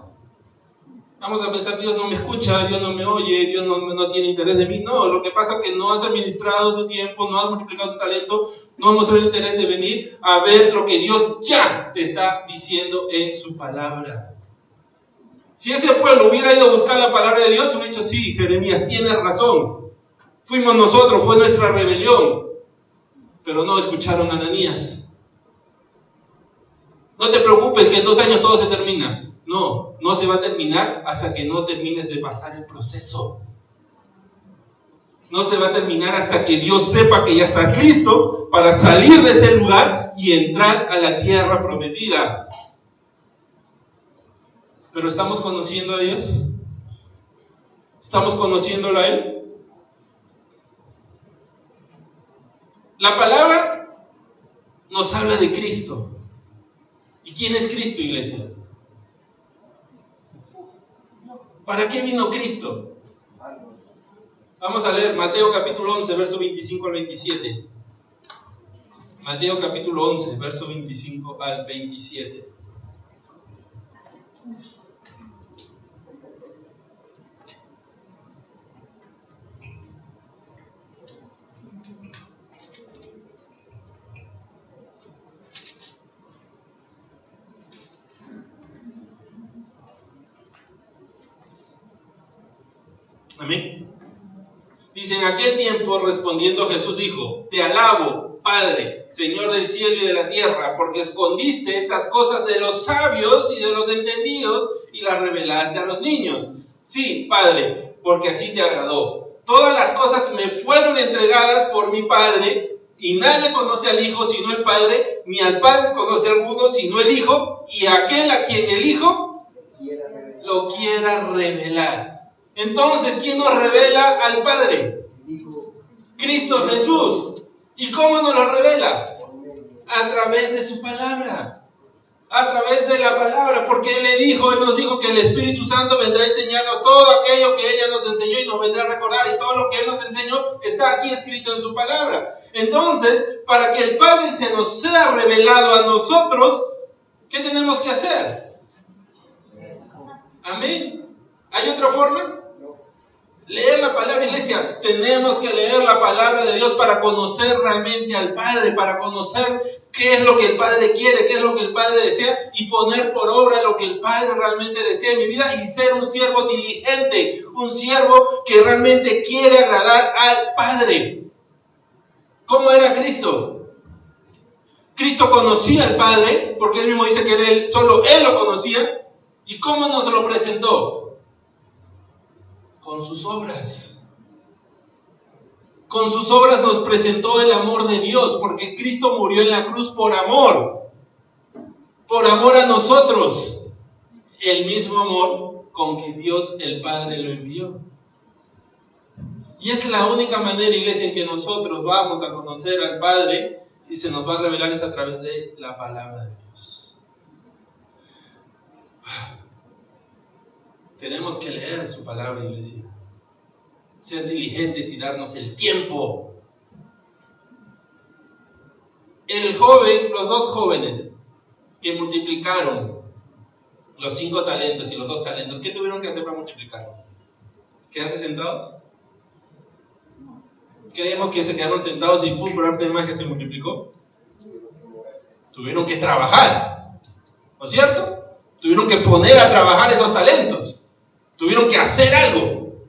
Vamos a pensar, Dios no me escucha, Dios no me oye, Dios no tiene interés de mí. No, lo que pasa es que no has administrado tu tiempo, no has multiplicado tu talento, no has mostrado el interés de venir a ver lo que Dios ya te está diciendo en su palabra. Si ese pueblo hubiera ido a buscar la palabra de Dios, hubiera dicho, sí, Jeremías, tienes razón. Fuimos nosotros, fue nuestra rebelión. Pero no escucharon a Ananías. No te preocupes que en 2 años todo se termina. No, no se va a terminar hasta que no termines de pasar el proceso. No se va a terminar hasta que Dios sepa que ya estás listo para salir de ese lugar y entrar a la tierra prometida. Pero ¿estamos conociendo a Dios? ¿Estamos conociéndolo a Él? La palabra nos habla de Cristo. ¿Y quién es Cristo, iglesia? ¿Para qué vino Cristo? Vamos a leer Mateo capítulo 11, verso 25 al 27. Mateo capítulo 11, verso 25 al 27. Amén. Dice, en aquel tiempo respondiendo Jesús dijo, te alabo, Padre, Señor del cielo y de la tierra, porque escondiste estas cosas de los sabios y de los entendidos y las revelaste a los niños. Sí, Padre, porque así te agradó. Todas las cosas me fueron entregadas por mi Padre, y nadie conoce al Hijo sino el Padre, ni al Padre conoce a alguno sino el Hijo, y aquel a quien el Hijo lo quiera revelar. Entonces, ¿quién nos revela al Padre? Cristo Jesús. ¿Y cómo nos lo revela? A través de su palabra. A través de la palabra, porque Él nos dijo que el Espíritu Santo vendrá a enseñarnos todo aquello que Él ya nos enseñó y nos vendrá a recordar, y todo lo que Él nos enseñó está aquí escrito en su palabra. Entonces, para que el Padre se nos sea revelado a nosotros, ¿qué tenemos que hacer? Amén. ¿Hay otra forma? Leer la palabra, iglesia. Tenemos que leer la palabra de Dios para conocer realmente al Padre, para conocer qué es lo que el Padre quiere, qué es lo que el Padre desea, y poner por obra lo que el Padre realmente desea en mi vida, y ser un siervo diligente, un siervo que realmente quiere agradar al Padre. ¿Cómo era Cristo? Cristo conocía al Padre, porque Él mismo dice que solo Él lo conocía. ¿Y cómo nos lo presentó? Con sus obras. Con sus obras nos presentó el amor de Dios, porque Cristo murió en la cruz por amor a nosotros, el mismo amor con que Dios el Padre lo envió. Y es la única manera, iglesia, en que nosotros vamos a conocer al Padre y se nos va a revelar, es a través de la palabra de Dios. Tenemos que leer su palabra, iglesia. Ser diligentes y darnos el tiempo. Los dos jóvenes que multiplicaron los 5 talentos y los 2 talentos, ¿qué tuvieron que hacer para multiplicar? ¿Quedarse sentados? Creemos que se quedaron sentados y por arte de magia se multiplicó. Tuvieron que trabajar, ¿no es cierto? Tuvieron que poner a trabajar esos talentos. Tuvieron que hacer algo.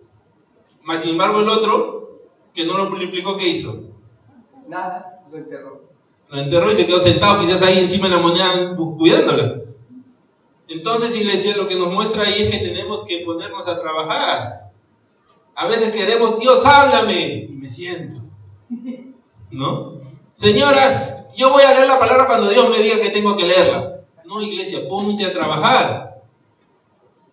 Mas sin embargo el otro, que no lo multiplicó, ¿qué hizo? Nada, lo enterró. Lo enterró y se quedó sentado, quizás ahí encima de la moneda, cuidándola. Entonces, iglesia, lo que nos muestra ahí es que tenemos que ponernos a trabajar. A veces queremos, Dios, háblame, y me siento, ¿no? Señora, yo voy a leer la palabra cuando Dios me diga que tengo que leerla. No, iglesia, ponte a trabajar.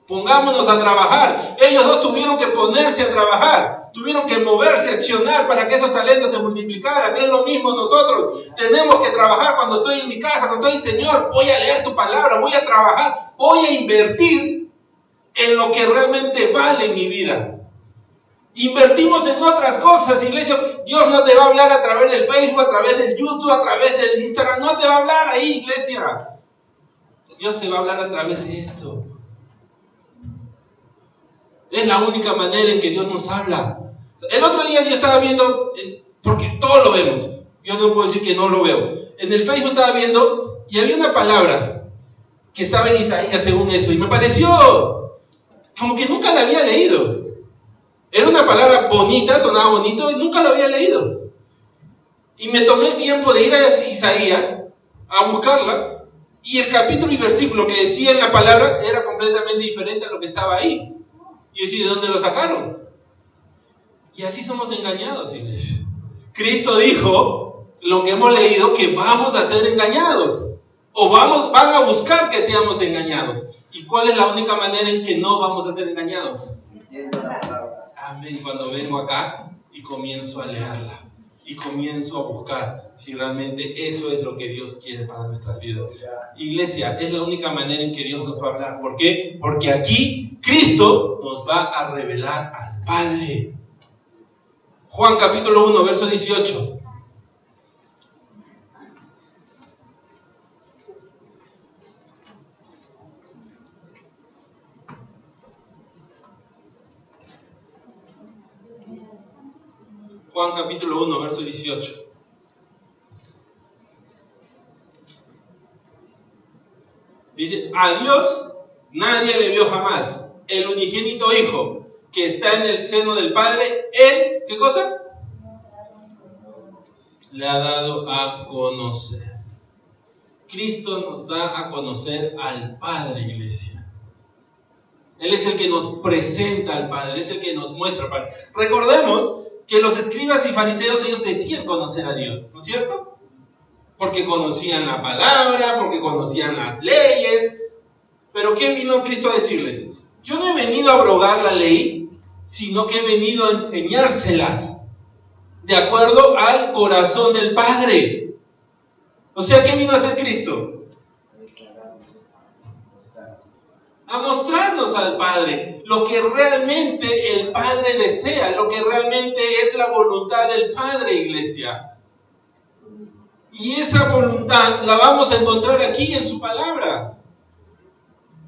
Pongámonos a trabajar. Ellos dos tuvieron que ponerse a trabajar, tuvieron que moverse, accionar para que esos talentos se multiplicaran. Es lo mismo nosotros. Tenemos que trabajar. Cuando estoy en mi casa, cuando estoy, Señor, voy a leer tu palabra, voy a trabajar, voy a invertir en lo que realmente vale en mi vida. Invertimos en otras cosas, iglesia. Dios no te va a hablar a través del Facebook, a través del YouTube, a través del Instagram. No te va a hablar ahí, iglesia. Dios te va a hablar a través de esto. Es la única manera en que Dios nos habla. El otro día yo estaba viendo, porque todos lo vemos, yo no puedo decir que no lo veo. En el Facebook estaba viendo y había una palabra que estaba en Isaías según eso, y me pareció como que nunca la había leído. Era una palabra bonita, sonaba bonito, y nunca la había leído. Y me tomé el tiempo de ir a Isaías a buscarla, y el capítulo y versículo que decía en la palabra era completamente diferente a lo que estaba ahí. Y yo decía, ¿de dónde lo sacaron? Y así somos engañados, iglesia. Cristo dijo, lo que hemos leído, que vamos a ser engañados. O van a buscar que seamos engañados. ¿Y cuál es la única manera en que no vamos a ser engañados? Amén. Cuando vengo acá y comienzo a leerla. y comienzo a buscar si realmente eso es lo que Dios quiere para nuestras vidas. Iglesia, es la única manera en que Dios nos va a hablar. ¿Por qué? Porque aquí Cristo nos va a revelar al Padre. Juan capítulo 1, verso 18. Juan capítulo 1, verso 18. Dice, a Dios nadie le vio jamás. El unigénito Hijo que está en el seno del Padre, Él, ¿qué cosa? Le ha dado a conocer. Cristo nos da a conocer al Padre, iglesia. Él es el que nos presenta al Padre, Él es el que nos muestra al Padre. Recordemos que los escribas y fariseos, ellos decían conocer a Dios, ¿no es cierto? Porque conocían la palabra, porque conocían las leyes. Pero ¿qué vino Cristo a decirles? Yo no he venido a abrogar la ley, sino que he venido a enseñárselas de acuerdo al corazón del Padre. O sea, ¿qué vino a hacer Cristo? A mostrarnos al Padre, lo que realmente el Padre desea, lo que realmente es la voluntad del Padre, iglesia. Y esa voluntad la vamos a encontrar aquí en su palabra.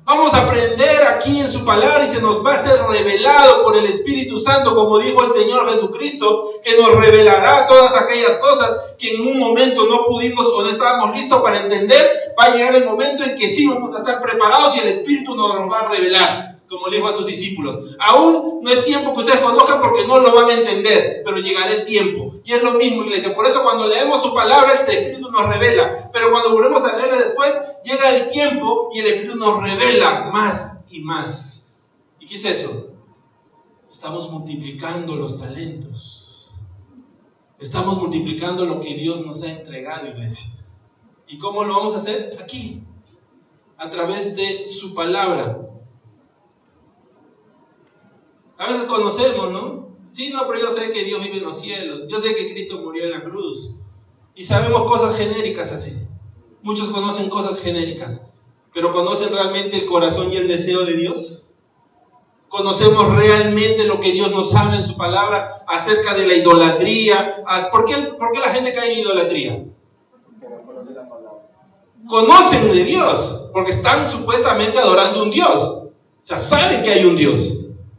Vamos a aprender aquí en su palabra y se nos va a ser revelado por el Espíritu Santo, como dijo el Señor Jesucristo, que nos revelará todas aquellas cosas que en un momento no pudimos o no estábamos listos para entender. Va a llegar el momento en que sí vamos a estar preparados y el Espíritu nos va a revelar, como le dijo a sus discípulos. Aún no es tiempo que ustedes conozcan porque no lo van a entender, pero llegará el tiempo. Y es lo mismo, iglesia. Por eso cuando leemos su palabra, el Espíritu nos revela. Pero cuando volvemos a leerla después, llega el tiempo y el Espíritu nos revela más y más. ¿Y qué es eso? Estamos multiplicando los talentos. Estamos multiplicando lo que Dios nos ha entregado, iglesia. ¿Y cómo lo vamos a hacer? Aquí, a través de su palabra. A veces conocemos, ¿no? Sí, no, pero yo sé que Dios vive en los cielos. Yo sé que Cristo murió en la cruz. Y sabemos cosas genéricas así. Muchos conocen cosas genéricas. ¿Pero conocen realmente el corazón y el deseo de Dios? ¿Conocemos realmente lo que Dios nos habla en su palabra acerca de la idolatría? ¿Por qué la gente cae en idolatría? Conocen de Dios, porque están supuestamente adorando a un Dios. O sea, saben que hay un Dios,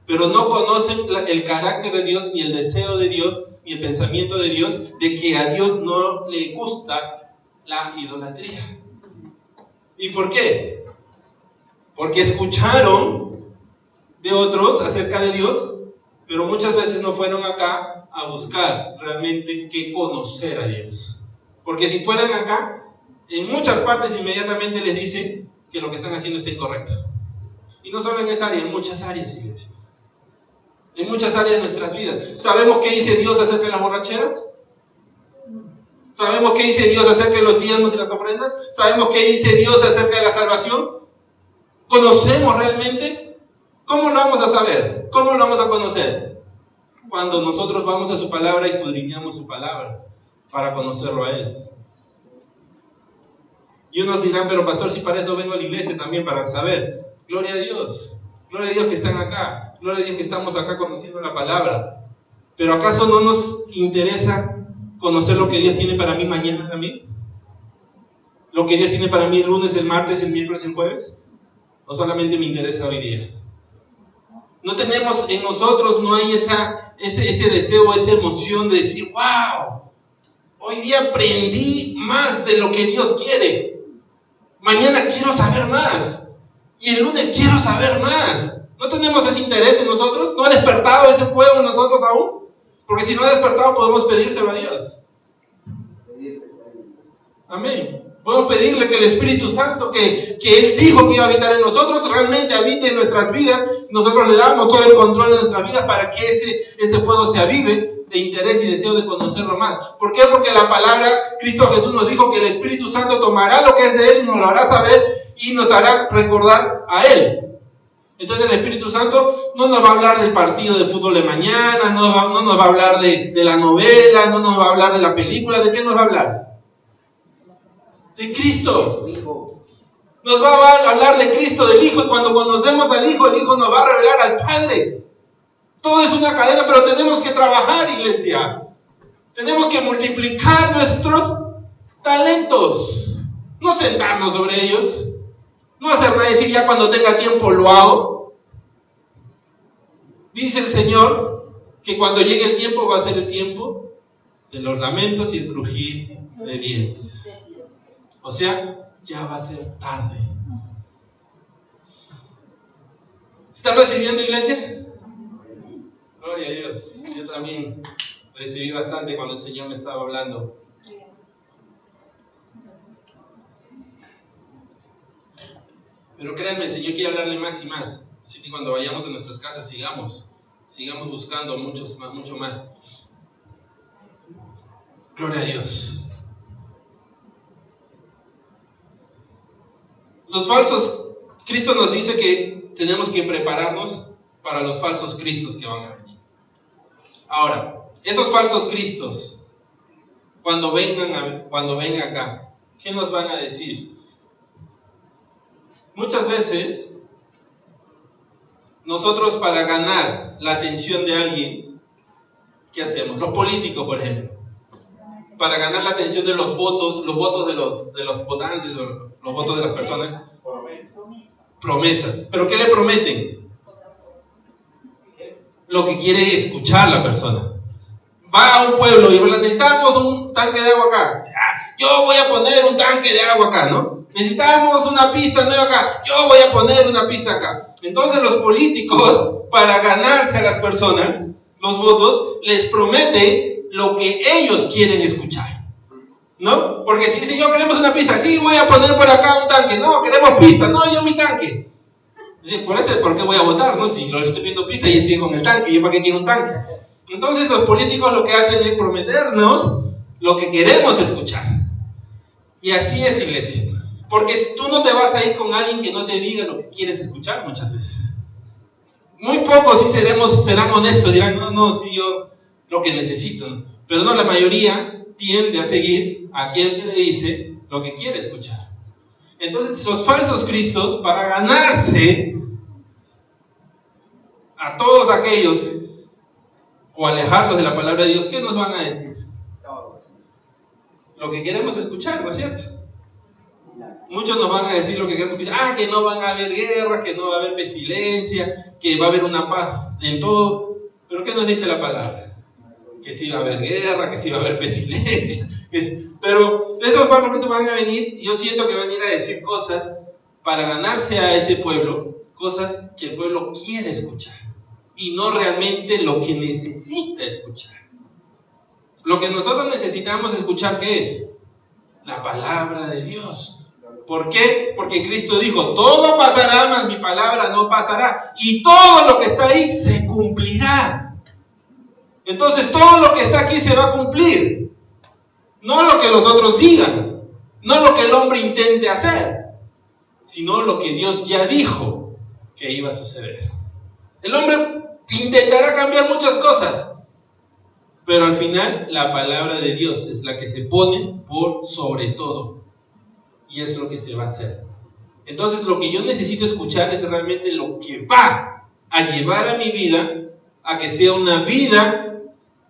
pero no conocen el carácter de Dios, ni el deseo de Dios, ni el pensamiento de Dios, de que a Dios no le gusta la idolatría. ¿Y por qué? Porque escucharon de otros acerca de Dios, pero muchas veces no fueron acá a buscar realmente que conocer a Dios. Porque si fueran acá, en muchas partes inmediatamente les dicen que lo que están haciendo está incorrecto. Y no solo en esa área, en muchas áreas, iglesia. En muchas áreas de nuestras vidas. ¿Sabemos qué dice Dios acerca de las borracheras? ¿Sabemos qué dice Dios acerca de los diezmos y las ofrendas? ¿Sabemos qué dice Dios acerca de la salvación? ¿Conocemos realmente? ¿Cómo lo vamos a saber? ¿Cómo lo vamos a conocer? Cuando nosotros vamos a su palabra y escudriñamos su palabra para conocerlo a Él. Y unos dirán, pero pastor, si para eso vengo a la iglesia también, para saber. Gloria a Dios que están acá, gloria a Dios que estamos acá conociendo la palabra. Pero ¿acaso no nos interesa conocer lo que Dios tiene para mí mañana también? ¿Lo que Dios tiene para mí el lunes, el martes, el miércoles, el jueves? ¿O solamente me interesa hoy día? No tenemos en nosotros, no hay ese deseo, esa emoción de decir, wow, hoy día aprendí más de lo que Dios quiere. Mañana quiero saber más. Y el lunes quiero saber más. ¿No tenemos ese interés en nosotros? ¿No ha despertado ese fuego en nosotros aún? Porque si no ha despertado, podemos pedírselo a Dios. Amén. Podemos pedirle que el Espíritu Santo, que Él dijo que iba a habitar en nosotros, realmente habite en nuestras vidas. Nosotros le damos todo el control de nuestras vidas para que ese fuego se avive de interés y deseo de conocerlo más. ¿Por qué? Porque la palabra, Cristo Jesús nos dijo que el Espíritu Santo tomará lo que es de Él y nos lo hará saber y nos hará recordar a Él. Entonces el Espíritu Santo no nos va a hablar del partido de fútbol de mañana, no nos va a hablar de la novela, no nos va a hablar de la película. ¿De qué nos va a hablar? De Cristo. Nos va a hablar de Cristo, del Hijo, y cuando conocemos al Hijo, el Hijo nos va a revelar al Padre. Todo es una cadena, pero tenemos que trabajar, iglesia. Tenemos que multiplicar nuestros talentos, no sentarnos sobre ellos, no hacer nada y decir ya cuando tenga tiempo lo hago. Dice el Señor que cuando llegue el tiempo va a ser el tiempo de los lamentos y el crujir de dientes. O sea, ya va a ser tarde. ¿Están recibiendo, iglesia? Gloria a Dios. Yo también recibí bastante cuando el Señor me estaba hablando. Pero créanme, el Señor quiere hablarle más y más. Así que cuando vayamos a nuestras casas, sigamos buscando mucho más. Gloria a Dios. Los falsos, Cristo nos dice que tenemos que prepararnos para los falsos cristos que van a venir. Ahora, esos falsos cristos, cuando vengan acá, ¿qué nos van a decir? Muchas veces, nosotros para ganar la atención de alguien, ¿qué hacemos? Los políticos, por ejemplo. Para ganar la atención de los votos de los votantes, los votos de las personas. Promesa. ¿Pero qué le prometen? Lo que quiere escuchar la persona. Va a un pueblo y necesitamos un tanque de agua acá. Yo voy a poner un tanque de agua acá, ¿no? Necesitamos una pista nueva acá. Yo voy a poner una pista acá. Entonces los políticos, para ganarse a las personas, los votos, les prometen lo que ellos quieren escuchar, ¿no? Porque si dicen, yo queremos una pista, sí, voy a poner por acá un tanque. No, queremos pista. No, yo mi tanque. Dicen, ¿por qué voy a votar, no? Si lo estoy pidiendo pista y siguen con el tanque, ¿yo para qué quiero un tanque? Entonces los políticos lo que hacen es prometernos lo que queremos escuchar. Y así es, iglesia. Porque tú no te vas a ir con alguien que no te diga lo que quieres escuchar muchas veces. Muy pocos sí serán honestos, dirán, no, sí, yo lo que necesito. Pero no, la mayoría tiende a seguir a quien le dice lo que quiere escuchar. Entonces los falsos cristos, para ganarse a todos aquellos o alejarlos de la palabra de Dios, ¿qué nos van a decir? Lo que queremos escuchar, ¿no es cierto? Muchos nos van a decir lo que queremos escuchar. Que no van a haber guerras, que no va a haber pestilencia, que va a haber una paz en todo. ¿Pero qué nos dice la palabra? Que sí va a haber guerra, que sí va a haber pestilencia. Pero esos falsos cristos van a venir, y yo siento que van a ir a decir cosas para ganarse a ese pueblo, cosas que el pueblo quiere escuchar y no realmente lo que necesita escuchar. Lo que nosotros necesitamos escuchar, ¿qué es? La palabra de Dios. ¿Por qué? Porque Cristo dijo, todo pasará, mas mi palabra no pasará. Y todo lo que está ahí se cumplirá. Entonces todo lo que está aquí se va a cumplir. No lo que los otros digan, no lo que el hombre intente hacer, sino lo que Dios ya dijo que iba a suceder. El hombre intentará cambiar muchas cosas, pero al final la palabra de Dios es la que se pone por sobre todo, y es lo que se va a hacer. Entonces lo que yo necesito escuchar es realmente lo que va a llevar a mi vida a que sea una vida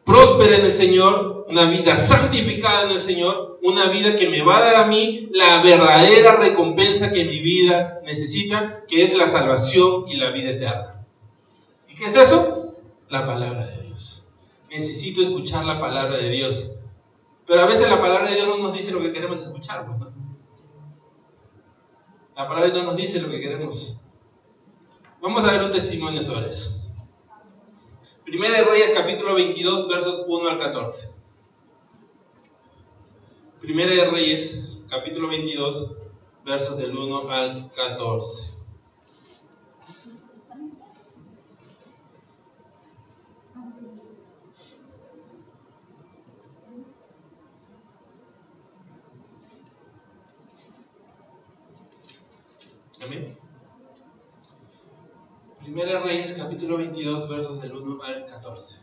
próspera en el Señor, una vida santificada en el Señor, una vida que me va a dar a mí la verdadera recompensa que mi vida necesita, que es la salvación y la vida eterna. ¿Y qué es eso? La palabra de Dios. Necesito escuchar la palabra de Dios. Pero a veces la palabra de Dios no nos dice lo que queremos escuchar, ¿no? La palabra de Dios no nos dice lo que queremos. Vamos a ver un testimonio sobre eso. Primera de Reyes, capítulo 22, versos 1 al 14. Primera de Reyes, capítulo 22, versos del 1 al 14. Amén. Primera Reyes, capítulo 22, versos del 1 al 14.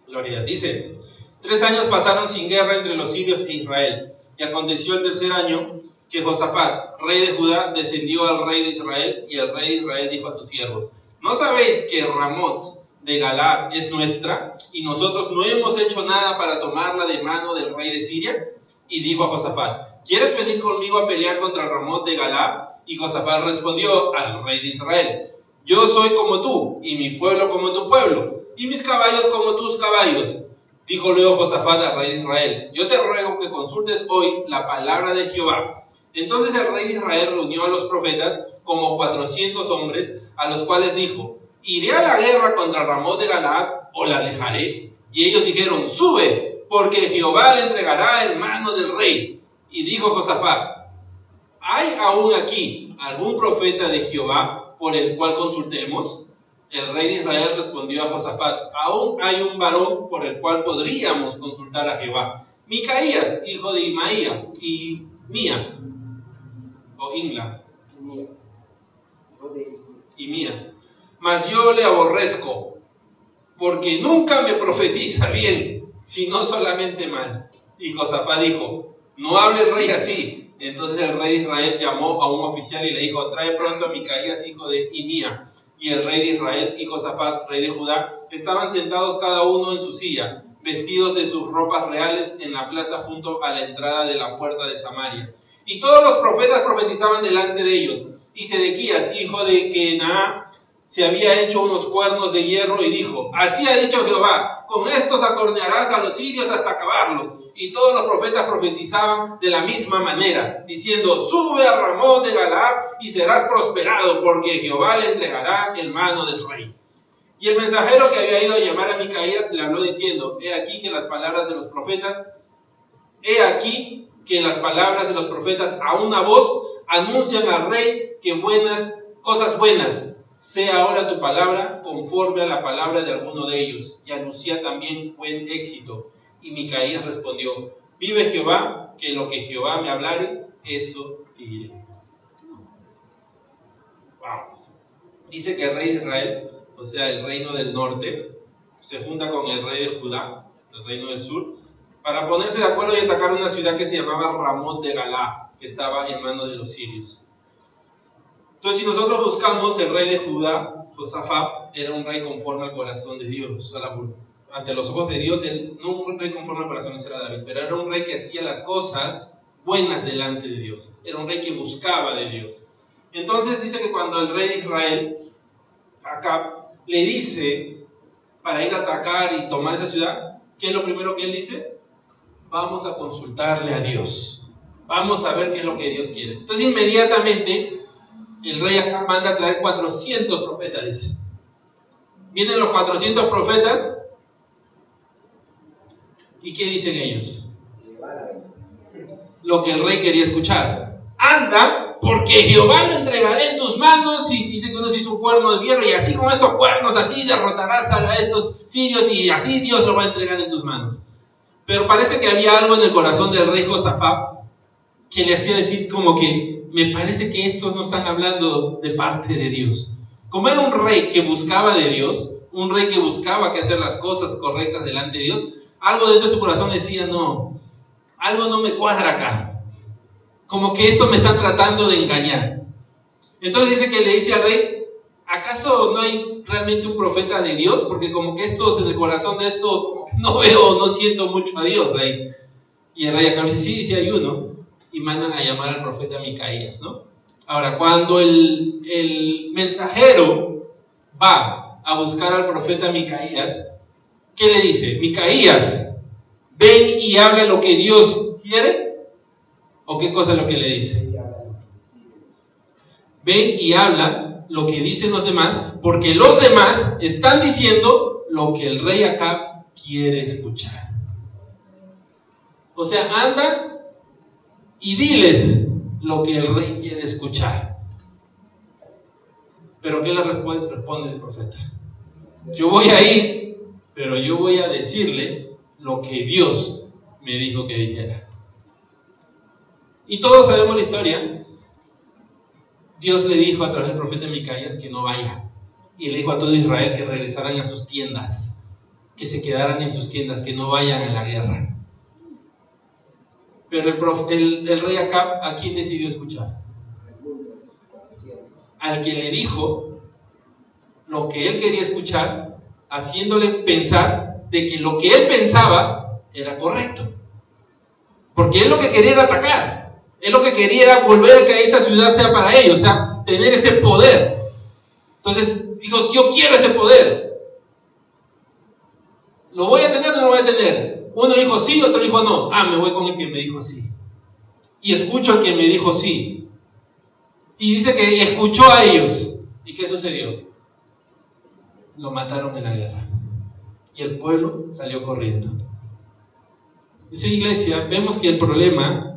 Gloria. Dice: 3 años pasaron sin guerra entre los sirios e Israel. Y aconteció el tercer año que Josafat, rey de Judá, descendió al rey de Israel, y el rey de Israel dijo a sus siervos: ¿no sabéis que Ramot de Galaad es nuestra, y nosotros no hemos hecho nada para tomarla de mano del rey de Siria? Y dijo a Josafat: ¿quieres venir conmigo a pelear contra Ramot de Galaad? Y Josafat respondió al rey de Israel: yo soy como tú, y mi pueblo como tu pueblo, y mis caballos como tus caballos. Dijo luego Josafat al rey de Israel: yo te ruego que consultes hoy la palabra de Jehová. Entonces el rey de Israel reunió a los profetas, como 400 hombres, a los cuales dijo: ¿iré a la guerra contra Ramot de Galaad o la dejaré? Y ellos dijeron: sube, porque Jehová le entregará en mano del rey. Y dijo Josafat: ¿hay aún aquí algún profeta de Jehová por el cual consultemos? El rey de Israel respondió a Josafat: aún hay un varón por el cual podríamos consultar a Jehová, Micaías, hijo de Imaía, y Mía, o Imla, y Mía. Mas yo le aborrezco, porque nunca me profetiza bien, sino solamente mal. Y Josafat dijo: no hable el rey así. Entonces el rey de Israel llamó a un oficial y le dijo: trae pronto a Micaías, hijo de Imía. Y el rey de Israel y Josafat, rey de Judá, estaban sentados cada uno en su silla, vestidos de sus ropas reales, en la plaza junto a la entrada de la puerta de Samaria. Y todos los profetas profetizaban delante de ellos. Y Sedequías, hijo de Kenaá, se había hecho unos cuernos de hierro y dijo: así ha dicho Jehová, con estos acornearás a los sirios hasta acabarlos. Y todos los profetas profetizaban de la misma manera, diciendo: sube a Ramot de Galaad y serás prosperado, porque Jehová le entregará en mano del rey. Y el mensajero que había ido a llamar a Micaías le habló diciendo: he aquí que las palabras de los profetas a una voz anuncian al rey que cosas buenas. Sea ahora tu palabra conforme a la palabra de alguno de ellos, y anuncia también buen éxito. Y Micaías respondió: vive Jehová, que lo que Jehová me hablare, eso diré. Wow. Dice que el rey de Israel, o sea, el reino del norte, se junta con el rey de Judá, el reino del sur, para ponerse de acuerdo y atacar una ciudad que se llamaba Ramot de Galaad, que estaba en manos de los sirios. Entonces, si nosotros buscamos, el rey de Judá, Josafat, era un rey conforme al corazón de Dios, ante los ojos de Dios. Él, no un rey conforme al corazón, ese era David, pero era un rey que hacía las cosas buenas delante de Dios. Era un rey que buscaba de Dios. Entonces dice que cuando el rey de Israel, Acab, le dice para ir a atacar y tomar esa ciudad, ¿qué es lo primero que él dice? Vamos a consultarle a Dios. Vamos a ver qué es lo que Dios quiere. Entonces inmediatamente el rey Acab manda a traer 400 profetas, dice. Vienen los 400 profetas. ¿Y qué dicen ellos? Lo que el rey quería escuchar. Anda, porque Jehová lo entregaré en tus manos. Y dice que uno se hizo un cuerno de hierro, y así con estos cuernos, así derrotarás a estos sirios, y así Dios lo va a entregar en tus manos. Pero parece que había algo en el corazón del rey Josafat que le hacía decir como que: me parece que estos no están hablando de parte de Dios. Como era un rey que buscaba de Dios, un rey que buscaba que hacer las cosas correctas delante de Dios, algo dentro de su corazón le decía: no, algo no me cuadra acá. Como que estos me están tratando de engañar. Entonces dice que le dice al rey: ¿acaso no hay realmente un profeta de Dios? Porque como que estos, en el corazón de estos, no veo, no siento mucho a Dios ahí. Y el rey acá dice: sí, sí hay uno. Y mandan a llamar al profeta Micaías, ¿no? Ahora, cuando el mensajero va a buscar al profeta Micaías, ¿qué le dice? Micaías, ven y habla lo que Dios quiere. ¿O qué cosa es lo que le dice? Ven y habla lo que dicen los demás, porque los demás están diciendo lo que el rey Acab quiere escuchar. O sea, anda y diles lo que el rey quiere escuchar. ¿Pero qué le responde el profeta? Yo voy a ir, pero yo voy a decirle lo que Dios me dijo que dijera. Y todos sabemos la historia. Dios le dijo a través del profeta Micaías que no vaya. Y le dijo a todo Israel que regresaran a sus tiendas, que se quedaran en sus tiendas, que no vayan a la guerra. Pero el rey Acab, ¿a quién decidió escuchar? Al que le dijo lo que él quería escuchar, haciéndole pensar de que lo que él pensaba era correcto. Porque él lo que quería era atacar. Él lo que quería era volver a que esa ciudad sea para ellos, o sea, tener ese poder. Entonces dijo, yo quiero ese poder. ¿Lo voy a tener o no lo voy a tener? Uno dijo sí, otro dijo no. Me voy con el que me dijo sí. Y escucho al que me dijo sí. Y dice que escuchó a ellos. ¿Y qué sucedió? Lo mataron en la guerra. Y el pueblo salió corriendo. Dice iglesia, vemos que el problema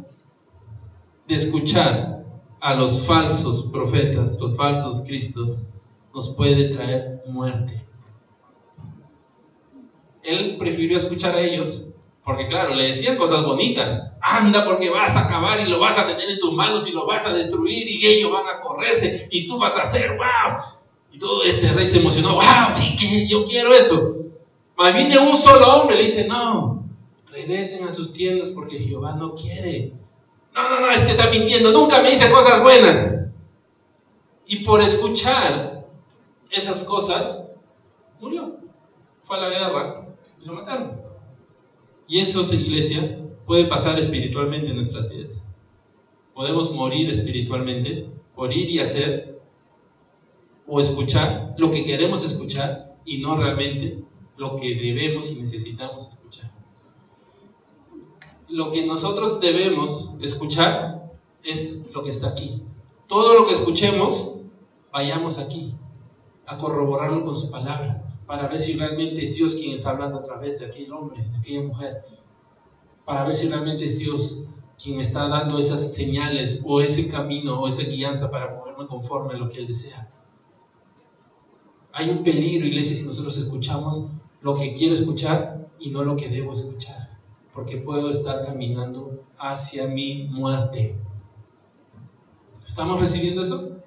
de escuchar a los falsos profetas, los falsos cristos, nos puede traer muerte. Él prefirió escuchar a ellos, porque claro, le decían cosas bonitas. Anda porque vas a acabar y lo vas a tener en tus manos y lo vas a destruir y ellos van a correrse y tú vas a hacer wow. Y todo este rey se emocionó, wow, sí, que yo quiero eso. Más viene un solo hombre y le dice, no, regresen a sus tiendas porque Jehová no quiere. No, este está mintiendo, nunca me dice cosas buenas. Y por escuchar esas cosas, murió. Fue a la guerra y lo mataron. Y eso, iglesia, puede pasar espiritualmente en nuestras vidas. Podemos morir espiritualmente por ir y hacer o escuchar lo que queremos escuchar y no realmente lo que debemos y necesitamos escuchar. Lo que nosotros debemos escuchar es lo que está aquí. Todo lo que escuchemos, vayamos aquí a corroborarlo con su palabra, para ver si realmente es Dios quien está hablando a través de aquel hombre, de aquella mujer, para ver si realmente es Dios quien me está dando esas señales o ese camino o esa guianza para moverme conforme a lo que Él desea. Hay un peligro, iglesia, si nosotros escuchamos lo que quiero escuchar y no lo que debo escuchar, porque puedo estar caminando hacia mi muerte. ¿Estamos recibiendo eso?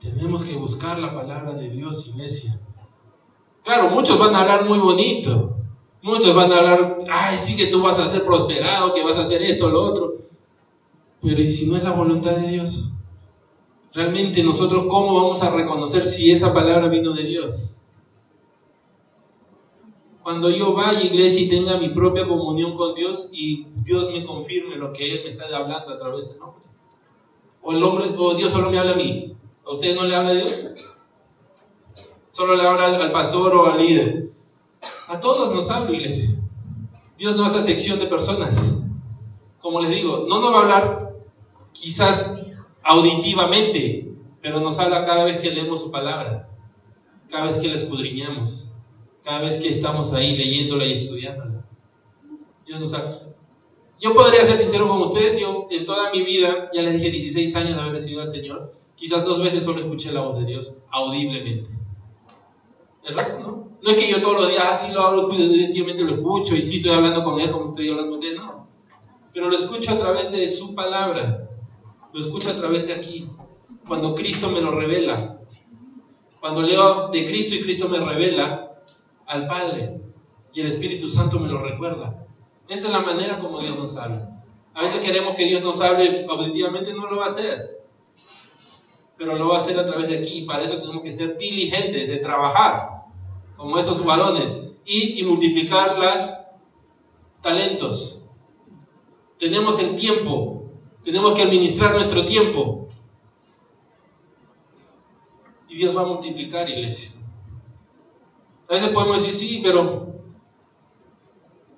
Tenemos que buscar la palabra de Dios, iglesia. Claro, muchos van a hablar muy bonito. Muchos van a hablar, sí que tú vas a ser prosperado, que vas a hacer esto, lo otro. Pero ¿y si no es la voluntad de Dios? Realmente nosotros, ¿cómo vamos a reconocer si esa palabra vino de Dios? Cuando yo vaya, iglesia, y tenga mi propia comunión con Dios y Dios me confirme lo que Él me está hablando a través del hombre. O Dios solo me habla a mí. ¿A usted no le habla a Dios? Solo le habla al pastor o al líder. A todos nos habla, iglesia. Dios no hace sección de personas. Como les digo, no nos va a hablar quizás auditivamente, pero nos habla cada vez que leemos su palabra, cada vez que la escudriñamos, cada vez que estamos ahí leyéndola y estudiándola. Dios nos habla. Yo podría ser sincero con ustedes, yo en toda mi vida, ya les dije 16 años de haber recibido al Señor, quizás 2 veces solo escuché la voz de Dios audiblemente. ¿Verdad? No es que yo todos los días sí lo hablo, definitivamente lo escucho y sí estoy hablando con Él como estoy hablando con ustedes, no. Pero lo escucho a través de su palabra, lo escucho a través de aquí, cuando Cristo me lo revela. Cuando leo de Cristo y Cristo me revela al Padre y el Espíritu Santo me lo recuerda. Esa es la manera como Dios nos habla. A veces queremos que Dios nos hable auditivamente, no lo va a hacer. Pero lo va a hacer a través de aquí y para eso tenemos que ser diligentes, de trabajar como esos varones y multiplicar los talentos. Tenemos el tiempo, tenemos que administrar nuestro tiempo y Dios va a multiplicar, iglesia. A veces podemos decir sí, pero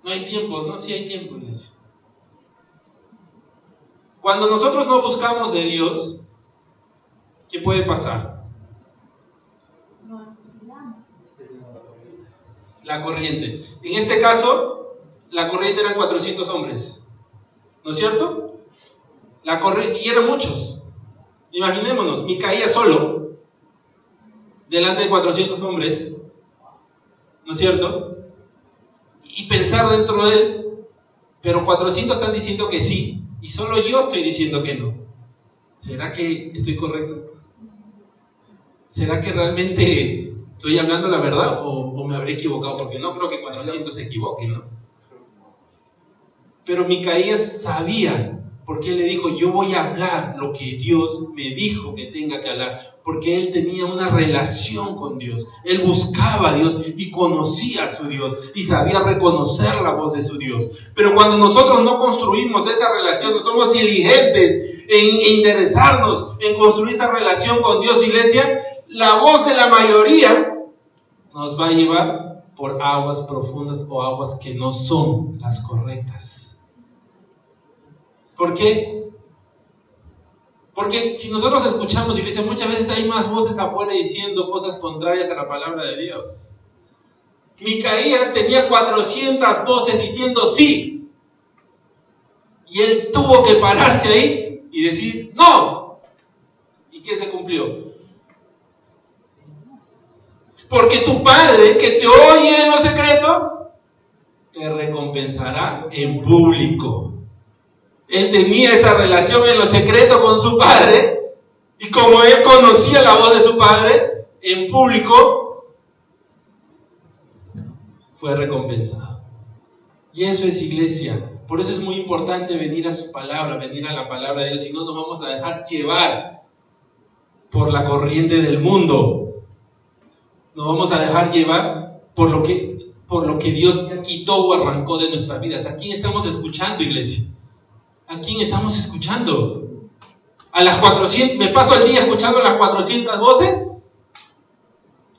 no hay tiempo. No, sí hay tiempo, iglesia. Cuando nosotros no buscamos de Dios, ¿qué puede pasar? La corriente. En este caso, la corriente eran 400 hombres. ¿No es cierto? La corriente, y eran muchos. Imaginémonos, Micaías solo, delante de 400 hombres. ¿No es cierto? Y pensar dentro de él, pero 400 están diciendo que sí, y solo yo estoy diciendo que no. ¿Será que estoy correcto? ¿Será que realmente estoy hablando la verdad o me habré equivocado? Porque no creo que 400 se equivoquen, ¿no? Pero Micaías sabía, porque él le dijo, yo voy a hablar lo que Dios me dijo que tenga que hablar, porque él tenía una relación con Dios, él buscaba a Dios y conocía a su Dios y sabía reconocer la voz de su Dios. Pero cuando nosotros no construimos esa relación, no somos diligentes en interesarnos en construir esa relación con Dios, iglesia, la voz de la mayoría nos va a llevar por aguas profundas o aguas que no son las correctas. ¿Por qué? Porque si nosotros escuchamos, iglesia, muchas veces hay más voces afuera diciendo cosas contrarias a la palabra de Dios. Micaías tenía 400 voces diciendo sí. Y él tuvo que pararse ahí y decir no. ¿Y qué se cumplió? Porque tu Padre, que te oye en lo secreto, te recompensará en público. Él tenía esa relación en lo secreto con su Padre, y como él conocía la voz de su Padre, en público fue recompensado. Y eso es iglesia. Por eso es muy importante venir a su palabra, venir a la palabra de Dios, si no nos vamos a dejar llevar por la corriente del mundo. Nos vamos a dejar llevar por lo que Dios quitó o arrancó de nuestras vidas. ¿A quién estamos escuchando, iglesia? ¿A quién estamos escuchando? ¿A las 400? ¿Me paso el día escuchando las 400 voces?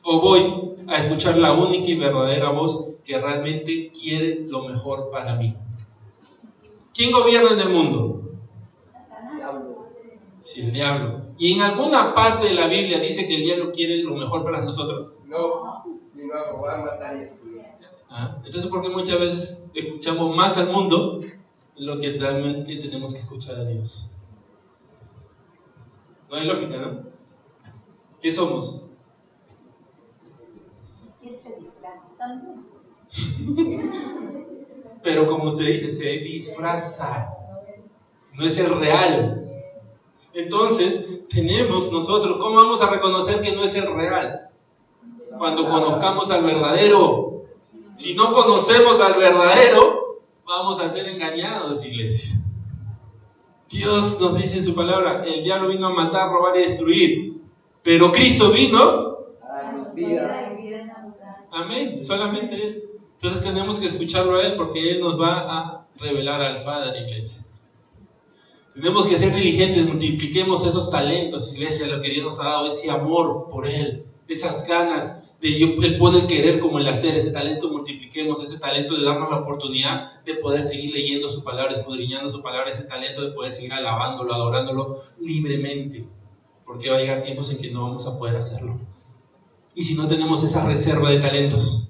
¿O voy a escuchar la única y verdadera voz que realmente quiere lo mejor para mí? ¿Quién gobierna en el mundo? Sí, el diablo. ¿Y en alguna parte de la Biblia dice que el diablo quiere lo mejor para nosotros? No, vino a robar, matar y destruir. Entonces, ¿por qué muchas veces escuchamos más al mundo de lo que realmente tenemos que escuchar a Dios? No hay lógica, ¿no? ¿Qué somos? Pero como usted dice, se disfraza. No es el real. Entonces, tenemos nosotros, ¿cómo vamos a reconocer que no es el real? Cuando conozcamos al verdadero. Si no conocemos al verdadero, vamos a ser engañados, iglesia. Dios nos dice en su palabra, el diablo vino a matar, robar y destruir, pero Cristo vino a dar vida. Amén, solamente Él. Entonces tenemos que escucharlo a Él, porque Él nos va a revelar al Padre, iglesia. Tenemos que ser diligentes, multipliquemos esos talentos, iglesia, lo que Dios nos ha dado, ese amor por Él, esas ganas de Él poder querer como el hacer, ese talento multipliquemos, ese talento de darnos la oportunidad de poder seguir leyendo su palabra, escudriñando su palabra, ese talento de poder seguir alabándolo, adorándolo libremente, porque va a llegar tiempos en que no vamos a poder hacerlo. Y si no tenemos esa reserva de talentos,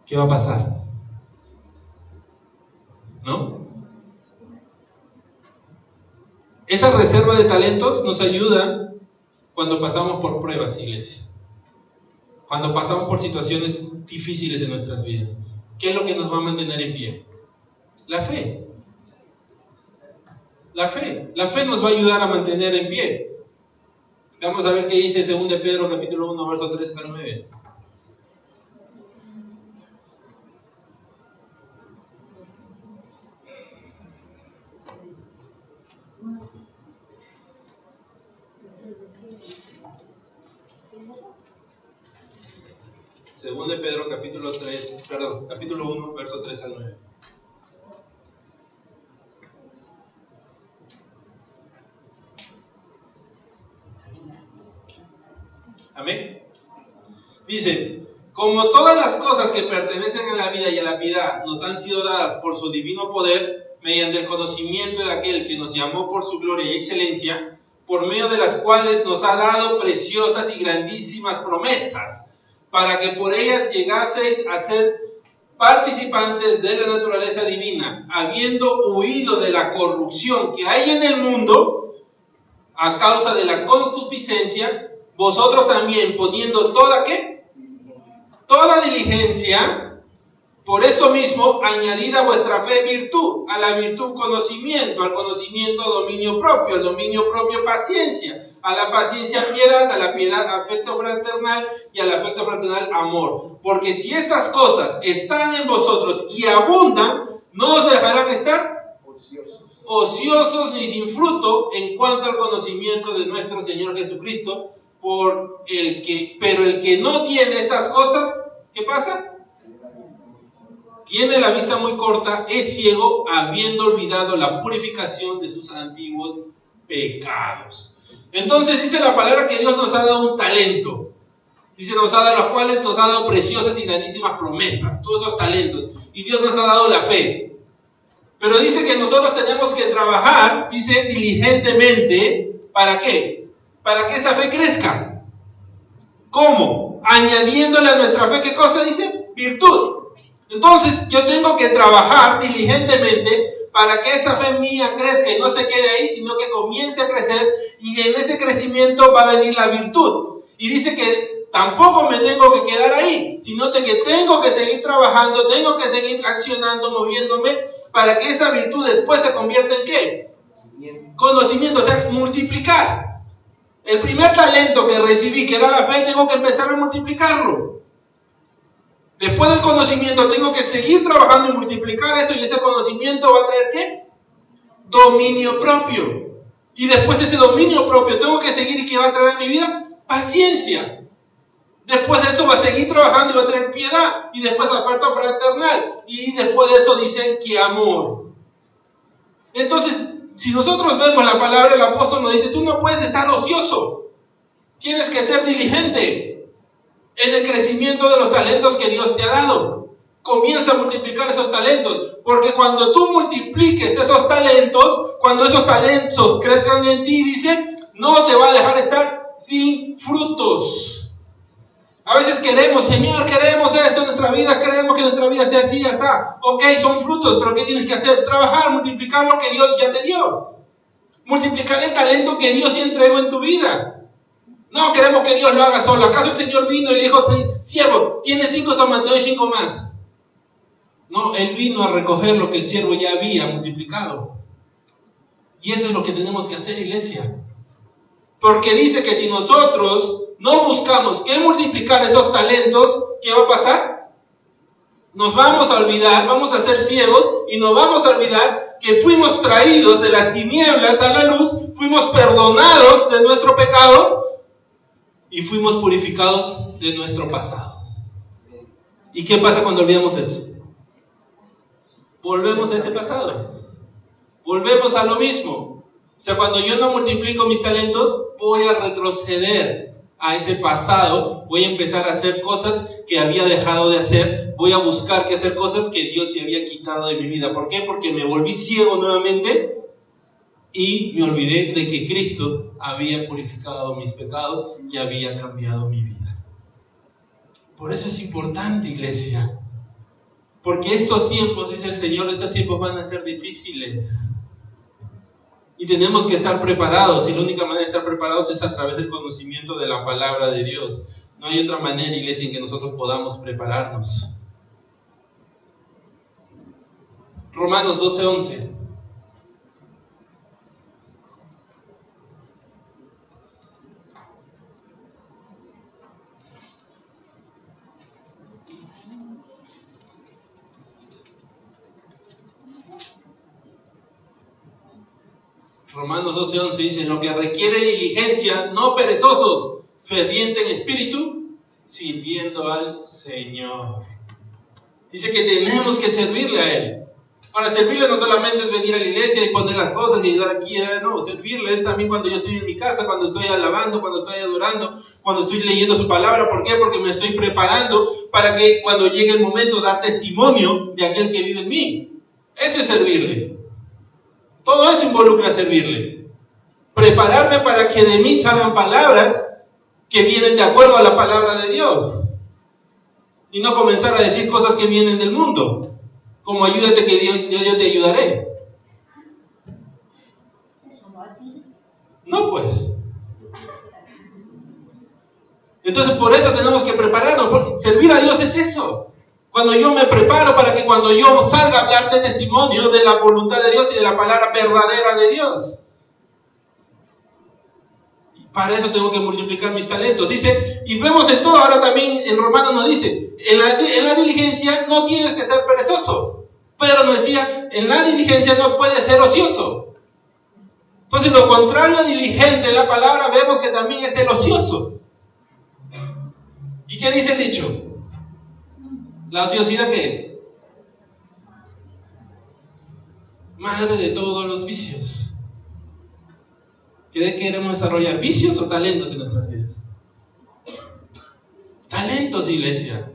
¿qué va a pasar? ¿No? Esa reserva de talentos nos ayuda cuando pasamos por pruebas, iglesia. Cuando pasamos por situaciones difíciles de nuestras vidas. ¿Qué es lo que nos va a mantener en pie? La fe. La fe. La fe nos va a ayudar a mantener en pie. Vamos a ver qué dice 2 de Pedro capítulo 1, verso 3 al 9. Según de Pedro capítulo 1, verso 3 al 9. Amén. Dice, como todas las cosas que pertenecen a la vida y a la piedad nos han sido dadas por su divino poder, mediante el conocimiento de aquel que nos llamó por su gloria y excelencia, por medio de las cuales nos ha dado preciosas y grandísimas promesas, para que por ellas llegaseis a ser participantes de la naturaleza divina, habiendo huido de la corrupción que hay en el mundo a causa de la concupiscencia, vosotros también poniendo toda diligencia, Por esto mismo, añadid a vuestra fe virtud, a la virtud conocimiento, al conocimiento dominio propio, al dominio propio paciencia, a la paciencia piedad, a la piedad afecto fraternal y al afecto fraternal amor. Porque si estas cosas están en vosotros y abundan, no os dejarán estar ociosos ni sin fruto en cuanto al conocimiento de nuestro Señor Jesucristo. Pero el que no tiene estas cosas, ¿qué pasa? Tiene la vista muy corta, es ciego, habiendo olvidado la purificación de sus antiguos pecados. Entonces dice la palabra que Dios nos ha dado un talento. Dice, nos ha dado los cuales nos ha dado preciosas y grandísimas promesas, todos esos talentos. Y Dios nos ha dado la fe. Pero dice que nosotros tenemos que trabajar, dice, diligentemente, ¿para qué? Para que esa fe crezca. ¿Cómo? Añadiéndole a nuestra fe, ¿qué cosa dice? Virtud. Entonces yo tengo que trabajar diligentemente para que esa fe mía crezca y no se quede ahí, sino que comience a crecer, y en ese crecimiento va a venir la virtud. Y dice que tampoco me tengo que quedar ahí, sino que tengo que seguir trabajando, tengo que seguir accionando, moviéndome, para que esa virtud después se convierta en ¿qué? Conocimiento, o sea, multiplicar. El primer talento que recibí, que era la fe, tengo que empezar a multiplicarlo. Después del conocimiento tengo que seguir trabajando y multiplicar eso, y ese conocimiento va a traer ¿qué? Dominio propio. Y después de ese dominio propio tengo que seguir, ¿y qué va a traer a mi vida? Paciencia. Después de eso va a seguir trabajando y va a traer piedad. Y después afecto fraternal. Y después de eso dice que amor. Entonces, si nosotros vemos la palabra, el apóstol nos dice, tú no puedes estar ocioso. Tienes que ser diligente en el crecimiento de los talentos que Dios te ha dado. Comienza a multiplicar esos talentos, porque cuando tú multipliques esos talentos, cuando esos talentos crezcan en ti, dice, no te va a dejar estar sin frutos. A veces queremos, Señor, queremos esto en nuestra vida, queremos que nuestra vida sea así, así. Ok, son frutos, pero ¿qué tienes que hacer? Trabajar, multiplicar lo que Dios ya te dio. Multiplicar el talento que Dios ya entregó en tu vida. No queremos que Dios lo haga solo. ¿Acaso el Señor vino y le dijo, siervo, tienes 5, toma, te doy 5 más? No, Él vino a recoger lo que el siervo ya había multiplicado. Y eso es lo que tenemos que hacer, iglesia. Porque dice que si nosotros no buscamos que multiplicar esos talentos, ¿qué va a pasar? Nos vamos a olvidar, vamos a ser ciegos y nos vamos a olvidar que fuimos traídos de las tinieblas a la luz, fuimos perdonados de nuestro pecado y fuimos purificados de nuestro pasado. ¿Y qué pasa cuando olvidamos eso? Volvemos a ese pasado. Volvemos a lo mismo. O sea, cuando yo no multiplico mis talentos, voy a retroceder a ese pasado, voy a empezar a hacer cosas que había dejado de hacer, voy a buscar que hacer cosas que Dios se había quitado de mi vida. ¿Por qué? Porque me volví ciego nuevamente y me olvidé de que Cristo había purificado mis pecados y había cambiado mi vida. Por eso es importante, iglesia, porque estos tiempos, dice el Señor, estos tiempos van a ser difíciles. Y tenemos que estar preparados, y la única manera de estar preparados es a través del conocimiento de la palabra de Dios. No hay otra manera, iglesia, en que nosotros podamos prepararnos. Romanos 12:11. Romanos 12:11 dice, lo que requiere diligencia, no perezosos, ferviente en espíritu, sirviendo al Señor. Dice que tenemos que servirle a Él. Ahora, servirle no solamente es venir a la iglesia y poner las cosas y ayudar aquí, no, servirle es también cuando yo estoy en mi casa, cuando estoy alabando, cuando estoy adorando, cuando estoy leyendo su palabra. ¿Por qué? Porque me estoy preparando para que cuando llegue el momento dar testimonio de aquel que vive en mí. Eso es servirle. Todo eso involucra servirle. Prepararme para que de mí salgan palabras que vienen de acuerdo a la palabra de Dios. Y no comenzar a decir cosas que vienen del mundo. Como ayúdate que yo te ayudaré. No, pues. Entonces por eso tenemos que prepararnos. Porque servir a Dios es eso. Cuando yo me preparo para que cuando yo salga a hablar de testimonio de la voluntad de Dios y de la palabra verdadera de Dios. Para eso tengo que multiplicar mis talentos. Dice, y vemos en todo, ahora también en Romanos nos dice, en la diligencia no tienes que ser perezoso. Pedro nos decía, en la diligencia no puedes ser ocioso. Entonces lo contrario a diligente en la palabra vemos que también es el ocioso. ¿Y qué dice el dicho? ¿La ociosidad qué es? Madre de todos los vicios. ¿Qué queremos desarrollar? ¿Vicios o talentos en nuestras vidas? Talentos, iglesia.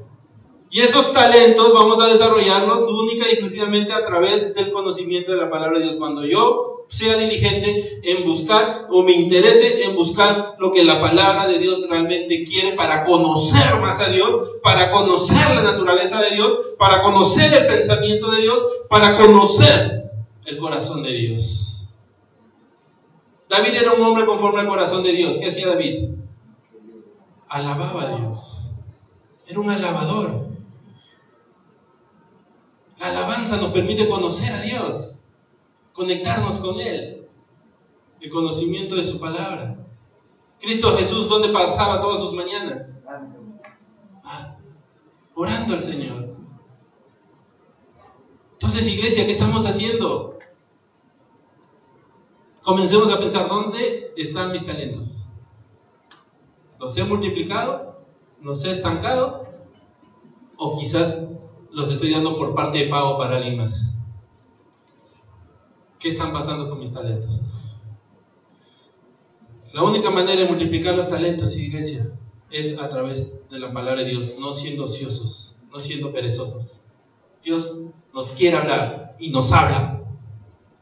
Y esos talentos vamos a desarrollarlos única y exclusivamente a través del conocimiento de la palabra de Dios. Cuando yo sea diligente en buscar o me interese en buscar lo que la palabra de Dios realmente quiere para conocer más a Dios, para conocer la naturaleza de Dios, para conocer el pensamiento de Dios, para conocer el corazón de Dios. David era un hombre conforme al corazón de Dios. ¿Qué hacía David? Alababa a Dios. Era un alabador. La alabanza nos permite conocer a Dios, conectarnos con Él, el conocimiento de su palabra. Cristo Jesús, ¿dónde pasaba todas sus mañanas? Orando al Señor. Entonces, iglesia, ¿qué estamos haciendo? Comencemos a pensar, ¿dónde están mis talentos? ¿Los he multiplicado? ¿Los he estancado? ¿O quizás los estoy dando por parte de pago para alguien más? ¿Qué están pasando con mis talentos? La única manera de multiplicar los talentos, iglesia, es a través de la palabra de Dios, no siendo ociosos, no siendo perezosos. Dios nos quiere hablar y nos habla.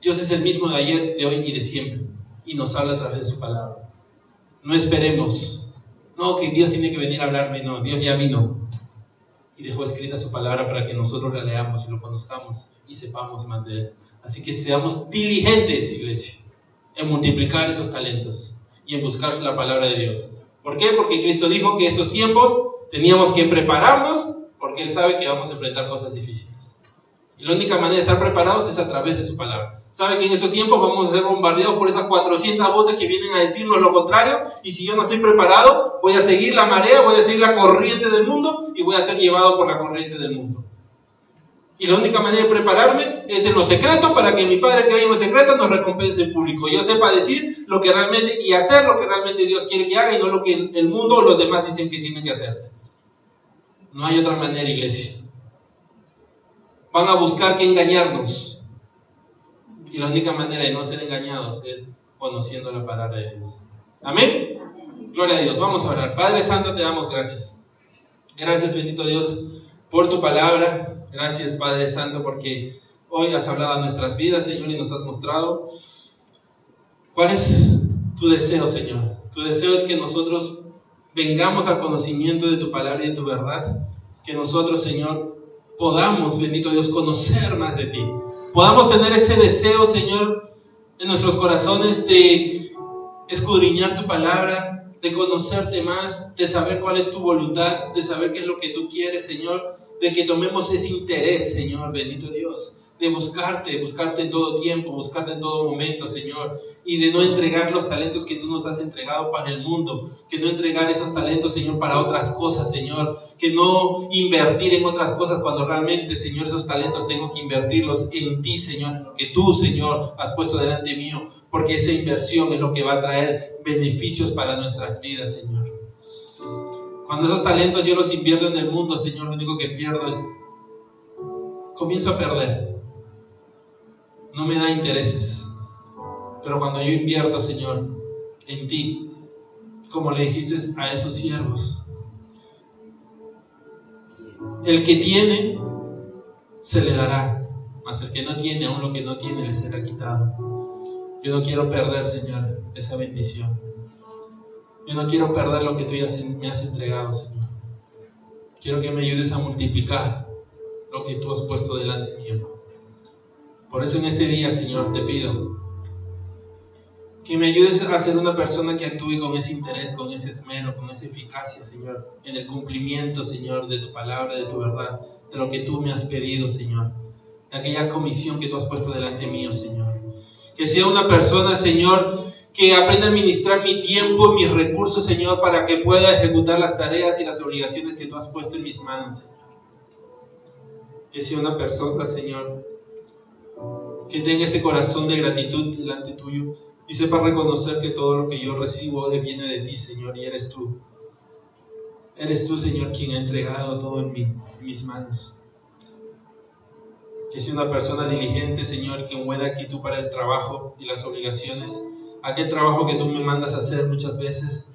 Dios es el mismo de ayer, de hoy y de siempre, y nos habla a través de su palabra. No esperemos, no, que Dios tiene que venir a hablarme, no, Dios ya vino y dejó escrita su palabra para que nosotros la leamos y lo conozcamos y sepamos más de Él. Así que seamos diligentes, iglesia, en multiplicar esos talentos y en buscar la palabra de Dios. ¿Por qué? Porque Cristo dijo que estos tiempos teníamos que prepararnos, porque Él sabe que vamos a enfrentar cosas difíciles. Y la única manera de estar preparados es a través de su palabra. Sabe que en esos tiempos vamos a ser bombardeados por esas 400 voces que vienen a decirnos lo contrario, y si yo no estoy preparado, voy a seguir la marea, voy a seguir la corriente del mundo y voy a ser llevado por la corriente del mundo. Y la única manera de prepararme es en lo secreto, para que mi Padre que hay en lo secreto nos recompense en público. Yo sepa decir lo que realmente y hacer lo que realmente Dios quiere que haga y no lo que el mundo o los demás dicen que tienen que hacerse. No hay otra manera, iglesia. Van a buscar que engañarnos. Y la única manera de no ser engañados es conociendo la palabra de Dios. ¿Amén? Gloria a Dios. Vamos a orar. Padre Santo, te damos gracias. Gracias, bendito Dios, por tu palabra. Gracias, Padre Santo, porque hoy has hablado a nuestras vidas, Señor, y nos has mostrado cuál es tu deseo, Señor. Tu deseo es que nosotros vengamos al conocimiento de tu palabra y de tu verdad. Que nosotros, Señor, podamos, bendito Dios, conocer más de ti. Podamos tener ese deseo, Señor, en nuestros corazones de escudriñar tu palabra, de conocerte más, de saber cuál es tu voluntad, de saber qué es lo que tú quieres, Señor, de que tomemos ese interés, Señor, bendito Dios, de buscarte en todo tiempo, buscarte en todo momento, Señor, y de no entregar los talentos que tú nos has entregado para el mundo, que no entregar esos talentos, Señor, para otras cosas, Señor, que no invertir en otras cosas cuando realmente, Señor, esos talentos tengo que invertirlos en ti, Señor, en lo que tú, Señor, has puesto delante mío, porque esa inversión es lo que va a traer beneficios para nuestras vidas, Señor. Cuando esos talentos yo los invierto en el mundo, Señor, lo único que pierdo es, comienzo a perder. No me da intereses. Pero cuando yo invierto, Señor, en ti, como le dijiste a esos siervos, el que tiene, se le dará, mas el que no tiene, aún lo que no tiene, le será quitado. Yo no quiero perder, Señor, esa bendición. Yo no quiero perder lo que tú ya me has entregado, Señor. Quiero que me ayudes a multiplicar lo que tú has puesto delante mío. Por eso en este día, Señor, te pido que me ayudes a ser una persona que actúe con ese interés, con ese esmero, con esa eficacia, Señor, en el cumplimiento, Señor, de tu palabra, de tu verdad, de lo que tú me has pedido, Señor, de aquella comisión que tú has puesto delante mío, Señor. Que sea una persona, Señor, que aprenda a administrar mi tiempo, mis recursos, Señor, para que pueda ejecutar las tareas y las obligaciones que tú has puesto en mis manos, Señor. Que sea una persona, Señor, que tenga ese corazón de gratitud delante tuyo y sepa reconocer que todo lo que yo recibo viene de ti, Señor, y eres tú. Eres tú, Señor, quien ha entregado todo en mis manos. Que sea una persona diligente, Señor, con buena actitud para el trabajo y las obligaciones. Aquel trabajo que tú me mandas a hacer muchas veces.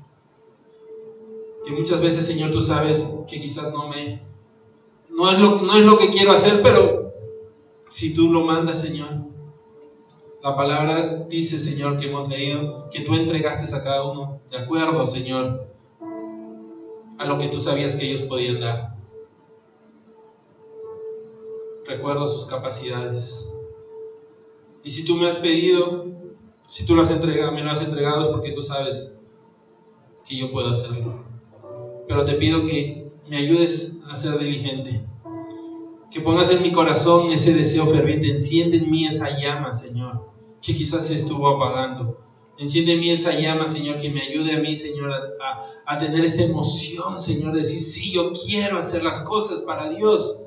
Que muchas veces, Señor, tú sabes que quizás no es lo que quiero hacer, pero si tú lo mandas, Señor. La palabra dice, Señor, que hemos leído, que tú entregaste a cada uno de acuerdo, Señor, a lo que tú sabías que ellos podían dar. Recuerdo sus capacidades. Y si tú me has pedido, si tú me lo has entregado es porque tú sabes que yo puedo hacerlo. Pero te pido que me ayudes a ser diligente. Que pongas en mi corazón ese deseo ferviente. Enciende en mí esa llama, Señor, que quizás se estuvo apagando. Enciende en mí esa llama, Señor, que me ayude a mí, Señor, a tener esa emoción, Señor, de decir, sí, yo quiero hacer las cosas para Dios.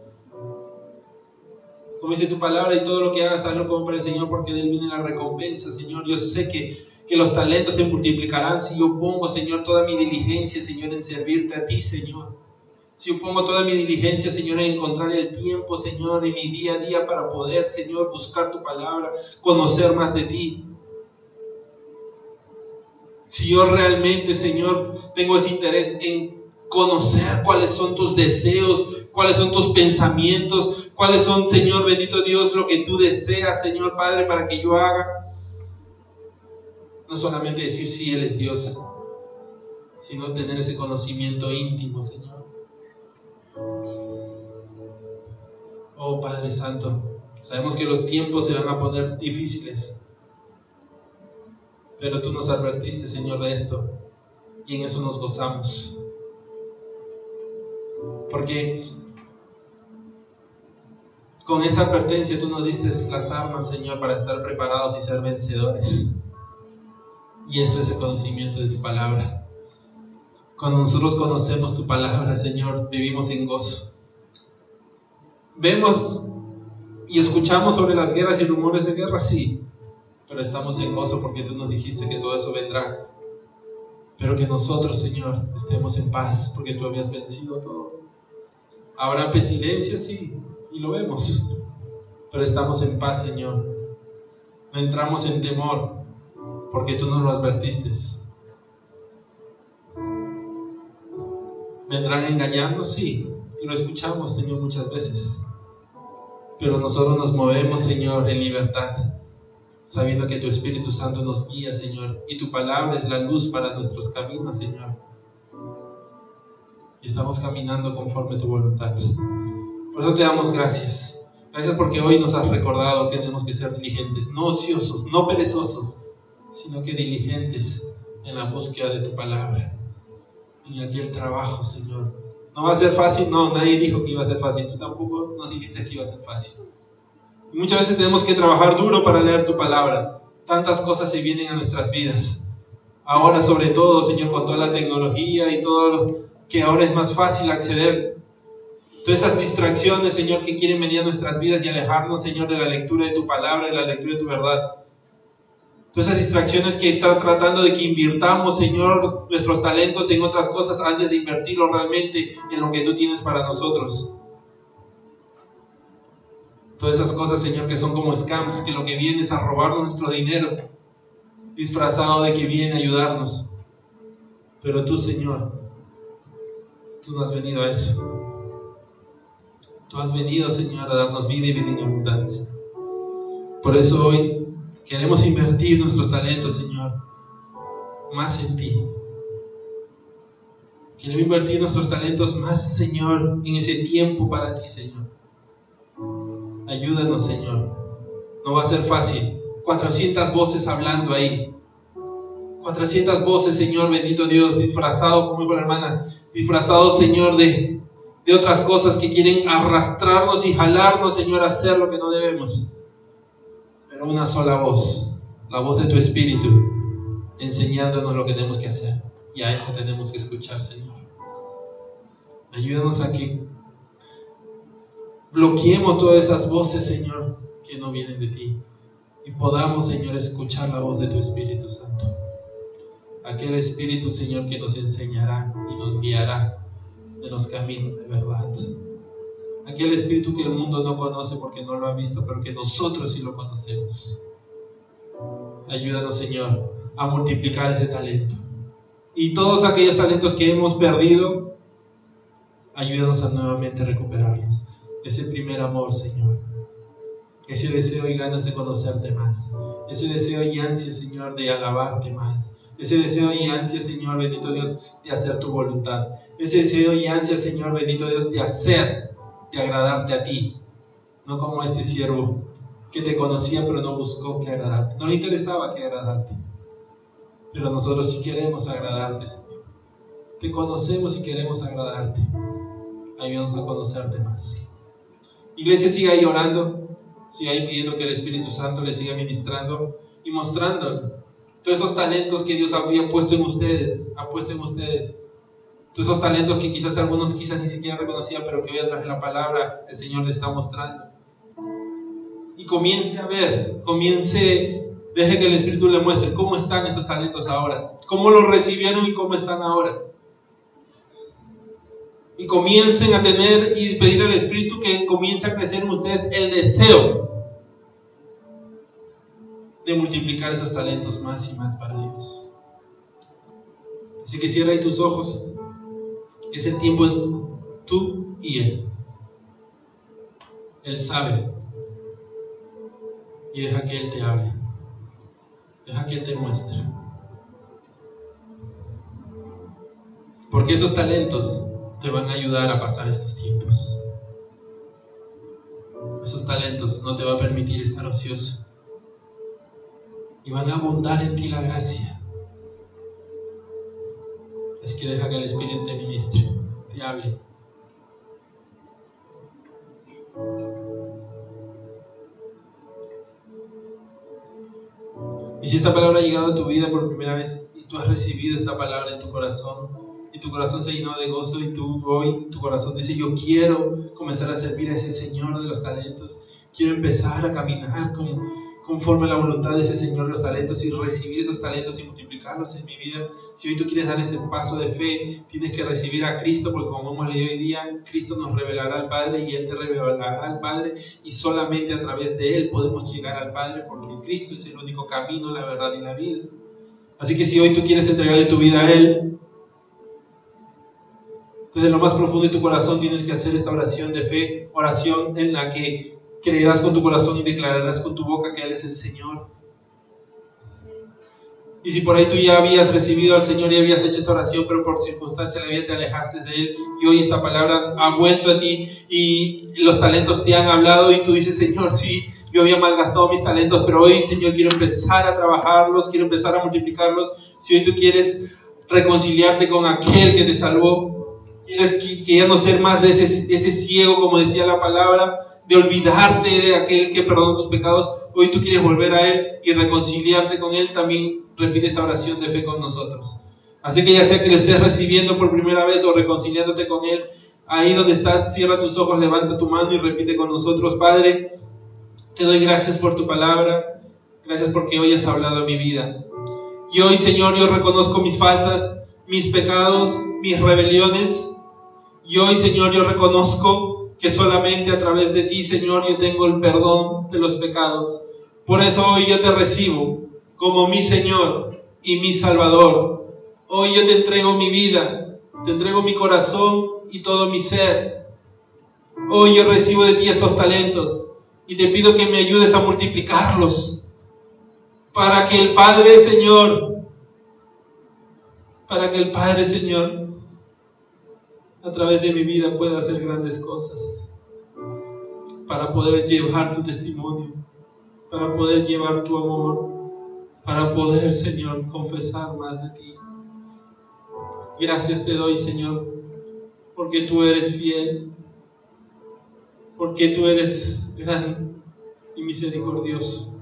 Como dice tu palabra, y todo lo que hagas, hazlo como para el Señor, porque de Él viene la recompensa, Señor. Yo sé que los talentos se multiplicarán si yo pongo, Señor, toda mi diligencia, Señor, en servirte a ti, Señor. Si yo pongo toda mi diligencia, Señor, en encontrar el tiempo, Señor, en mi día a día para poder, Señor, buscar tu palabra, conocer más de ti. Si yo realmente, Señor, tengo ese interés en conocer cuáles son tus deseos, cuáles son tus pensamientos, cuáles son, Señor, bendito Dios, lo que tú deseas, Señor Padre, para que yo haga. No solamente decir sí, Él es Dios, sino tener ese conocimiento íntimo, Señor. Oh Padre Santo, sabemos que los tiempos se van a poner difíciles, pero tú nos advertiste, Señor, de esto, y en eso nos gozamos. Porque con esa advertencia tú nos diste las armas, Señor, para estar preparados y ser vencedores. Y eso es el conocimiento de tu palabra. Cuando nosotros conocemos tu palabra, Señor, vivimos en gozo. Vemos y escuchamos sobre las guerras y rumores de guerra, sí, pero estamos en gozo porque tú nos dijiste que todo eso vendrá. Pero que nosotros, Señor, estemos en paz porque tú habías vencido todo. Habrá pestilencia, sí, y lo vemos, pero estamos en paz, Señor. No entramos en temor porque tú nos lo advertiste. ¿Vendrán a engañarnos? Sí, y lo escuchamos, Señor, muchas veces. Pero nosotros nos movemos, Señor, en libertad, sabiendo que tu Espíritu Santo nos guía, Señor, y tu palabra es la luz para nuestros caminos, Señor. Y estamos caminando conforme a tu voluntad. Por eso te damos gracias. Gracias porque hoy nos has recordado que tenemos que ser diligentes, no ociosos, no perezosos, sino que diligentes en la búsqueda de tu palabra, en aquel trabajo, Señor. ¿No va a ser fácil? No, nadie dijo que iba a ser fácil. Tú tampoco nos dijiste que iba a ser fácil. Y muchas veces tenemos que trabajar duro para leer tu palabra. Tantas cosas se vienen a nuestras vidas. Ahora, sobre todo, Señor, con toda la tecnología y todo lo que ahora es más fácil acceder. Todas esas distracciones, Señor, que quieren venir a nuestras vidas y alejarnos, Señor, de la lectura de tu palabra y la lectura de tu verdad. Todas esas distracciones que están tratando de que invirtamos, Señor, nuestros talentos en otras cosas antes de invertirlo realmente en lo que tú tienes para nosotros. Todas esas cosas, Señor, que son como scams, que lo que viene es a robarnos nuestro dinero, disfrazado de que viene a ayudarnos. Pero tú, Señor, tú no has venido a eso. Tú has venido, Señor, a darnos vida y vida en abundancia. Por eso hoy queremos invertir nuestros talentos, Señor, más en ti. Queremos invertir nuestros talentos más, Señor, en ese tiempo para ti, Señor. Ayúdanos, Señor. No va a ser fácil. 400 voces hablando ahí. 400 voces, Señor, bendito Dios, disfrazado, como dijo la hermana, disfrazado, Señor, de de otras cosas que quieren arrastrarnos y jalarnos, Señor, a hacer lo que no debemos. Pero una sola voz, la voz de tu Espíritu, enseñándonos lo que tenemos que hacer. Y a esa tenemos que escuchar, Señor. Ayúdanos a que bloqueemos todas esas voces, Señor, que no vienen de ti. Y podamos, Señor, escuchar la voz de tu Espíritu Santo. Aquel Espíritu, Señor, que nos enseñará y nos guiará de los caminos de verdad. Aquel Espíritu que el mundo no conoce porque no lo ha visto, pero que nosotros sí lo conocemos. Ayúdanos, Señor, a multiplicar ese talento. Y todos aquellos talentos que hemos perdido, ayúdanos a nuevamente recuperarlos. Ese primer amor, Señor. Ese deseo y ganas de conocerte más. Ese deseo y ansia, Señor, de alabarte más. Ese deseo y ansia, Señor, bendito Dios, de hacer tu voluntad. Ese deseo y ansia, Señor, bendito Dios, de agradarte a ti. No como este siervo que te conocía pero no buscó que agradarte. No le interesaba que agradarte. Pero nosotros sí queremos agradarte, Señor. Te conocemos y queremos agradarte. Ayúdanos a conocerte más. Iglesia, siga ahí orando. Siga ahí pidiendo que el Espíritu Santo le siga ministrando y mostrando todos esos talentos que Dios había puesto en ustedes, todos esos talentos que quizás algunos ni siquiera reconocían, pero que hoy a través de la palabra el Señor le está mostrando. Y comience a ver, deje que el Espíritu le muestre cómo están esos talentos ahora, cómo los recibieron y cómo están ahora. Y comiencen a tener y pedir al Espíritu que comience a crecer en ustedes el deseo de multiplicar esos talentos más y más para Dios. Así que cierra ahí tus ojos. Es el tiempo de tú y Él. Él sabe. Y deja que Él te hable. Deja que Él te muestre. Porque esos talentos te van a ayudar a pasar estos tiempos. Esos talentos no te van a permitir estar ocioso. Y van a abundar en ti la gracia. Es que deja que el Espíritu te ministre, te hable. Y si esta palabra ha llegado a tu vida por primera vez y tú has recibido esta palabra en tu corazón y tu corazón se llenó de gozo y tú hoy tu corazón dice: yo quiero comenzar a servir a ese Señor de los talentos, quiero empezar a caminar conforme a la voluntad de ese Señor de los talentos y recibir esos talentos y multiplicarlos en mi vida. Si hoy tú quieres dar ese paso de fe, tienes que recibir a Cristo, porque como hemos leído hoy día, Cristo nos revelará al Padre y Él te revelará al Padre, y solamente a través de Él podemos llegar al Padre, porque Cristo es el único camino, la verdad y la vida. Así que si hoy tú quieres entregarle tu vida a Él, desde lo más profundo de tu corazón tienes que hacer esta oración de fe, oración en la que creerás con tu corazón y declararás con tu boca que Él es el Señor. Y si por ahí tú ya habías recibido al Señor y habías hecho esta oración, pero por circunstancia de la vida te alejaste de Él, y hoy esta palabra ha vuelto a ti y los talentos te han hablado y tú dices: Señor, sí, yo había malgastado mis talentos, pero hoy, Señor, quiero empezar a trabajarlos, quiero empezar a multiplicarlos. Si hoy tú quieres reconciliarte con aquel que te salvó, quieres que ya no ser más de ese ciego, como decía la palabra, de olvidarte de aquel que perdona tus pecados, hoy tú quieres volver a Él y reconciliarte con Él, también repite esta oración de fe con nosotros. Así que ya sea que lo estés recibiendo por primera vez o reconciliándote con Él, ahí donde estás, cierra tus ojos, levanta tu mano y repite con nosotros: Padre, te doy gracias por tu palabra, gracias porque hoy has hablado a mi vida. Y hoy, Señor, yo reconozco mis faltas, mis pecados, mis rebeliones. Y hoy, Señor, yo reconozco que solamente a través de ti, Señor, yo tengo el perdón de los pecados. Por eso hoy yo te recibo como mi Señor y mi Salvador. Hoy yo te entrego mi vida, te entrego mi corazón y todo mi ser. Hoy yo recibo de ti estos talentos y te pido que me ayudes a multiplicarlos para que el Padre, Señor, a través de mi vida pueda hacer grandes cosas, para poder llevar tu testimonio, para poder llevar tu amor, para poder, Señor, confesar más de ti. Gracias te doy, Señor, porque tú eres fiel, porque tú eres grande y misericordioso.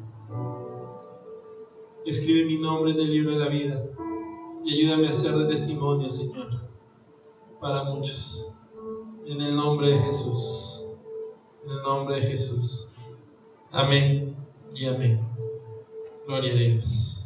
Escribe mi nombre en el libro de la vida y ayúdame a ser de testimonio, Señor, para muchos. En el nombre de Jesús. En el nombre de Jesús. Amén y amén. Gloria a Dios.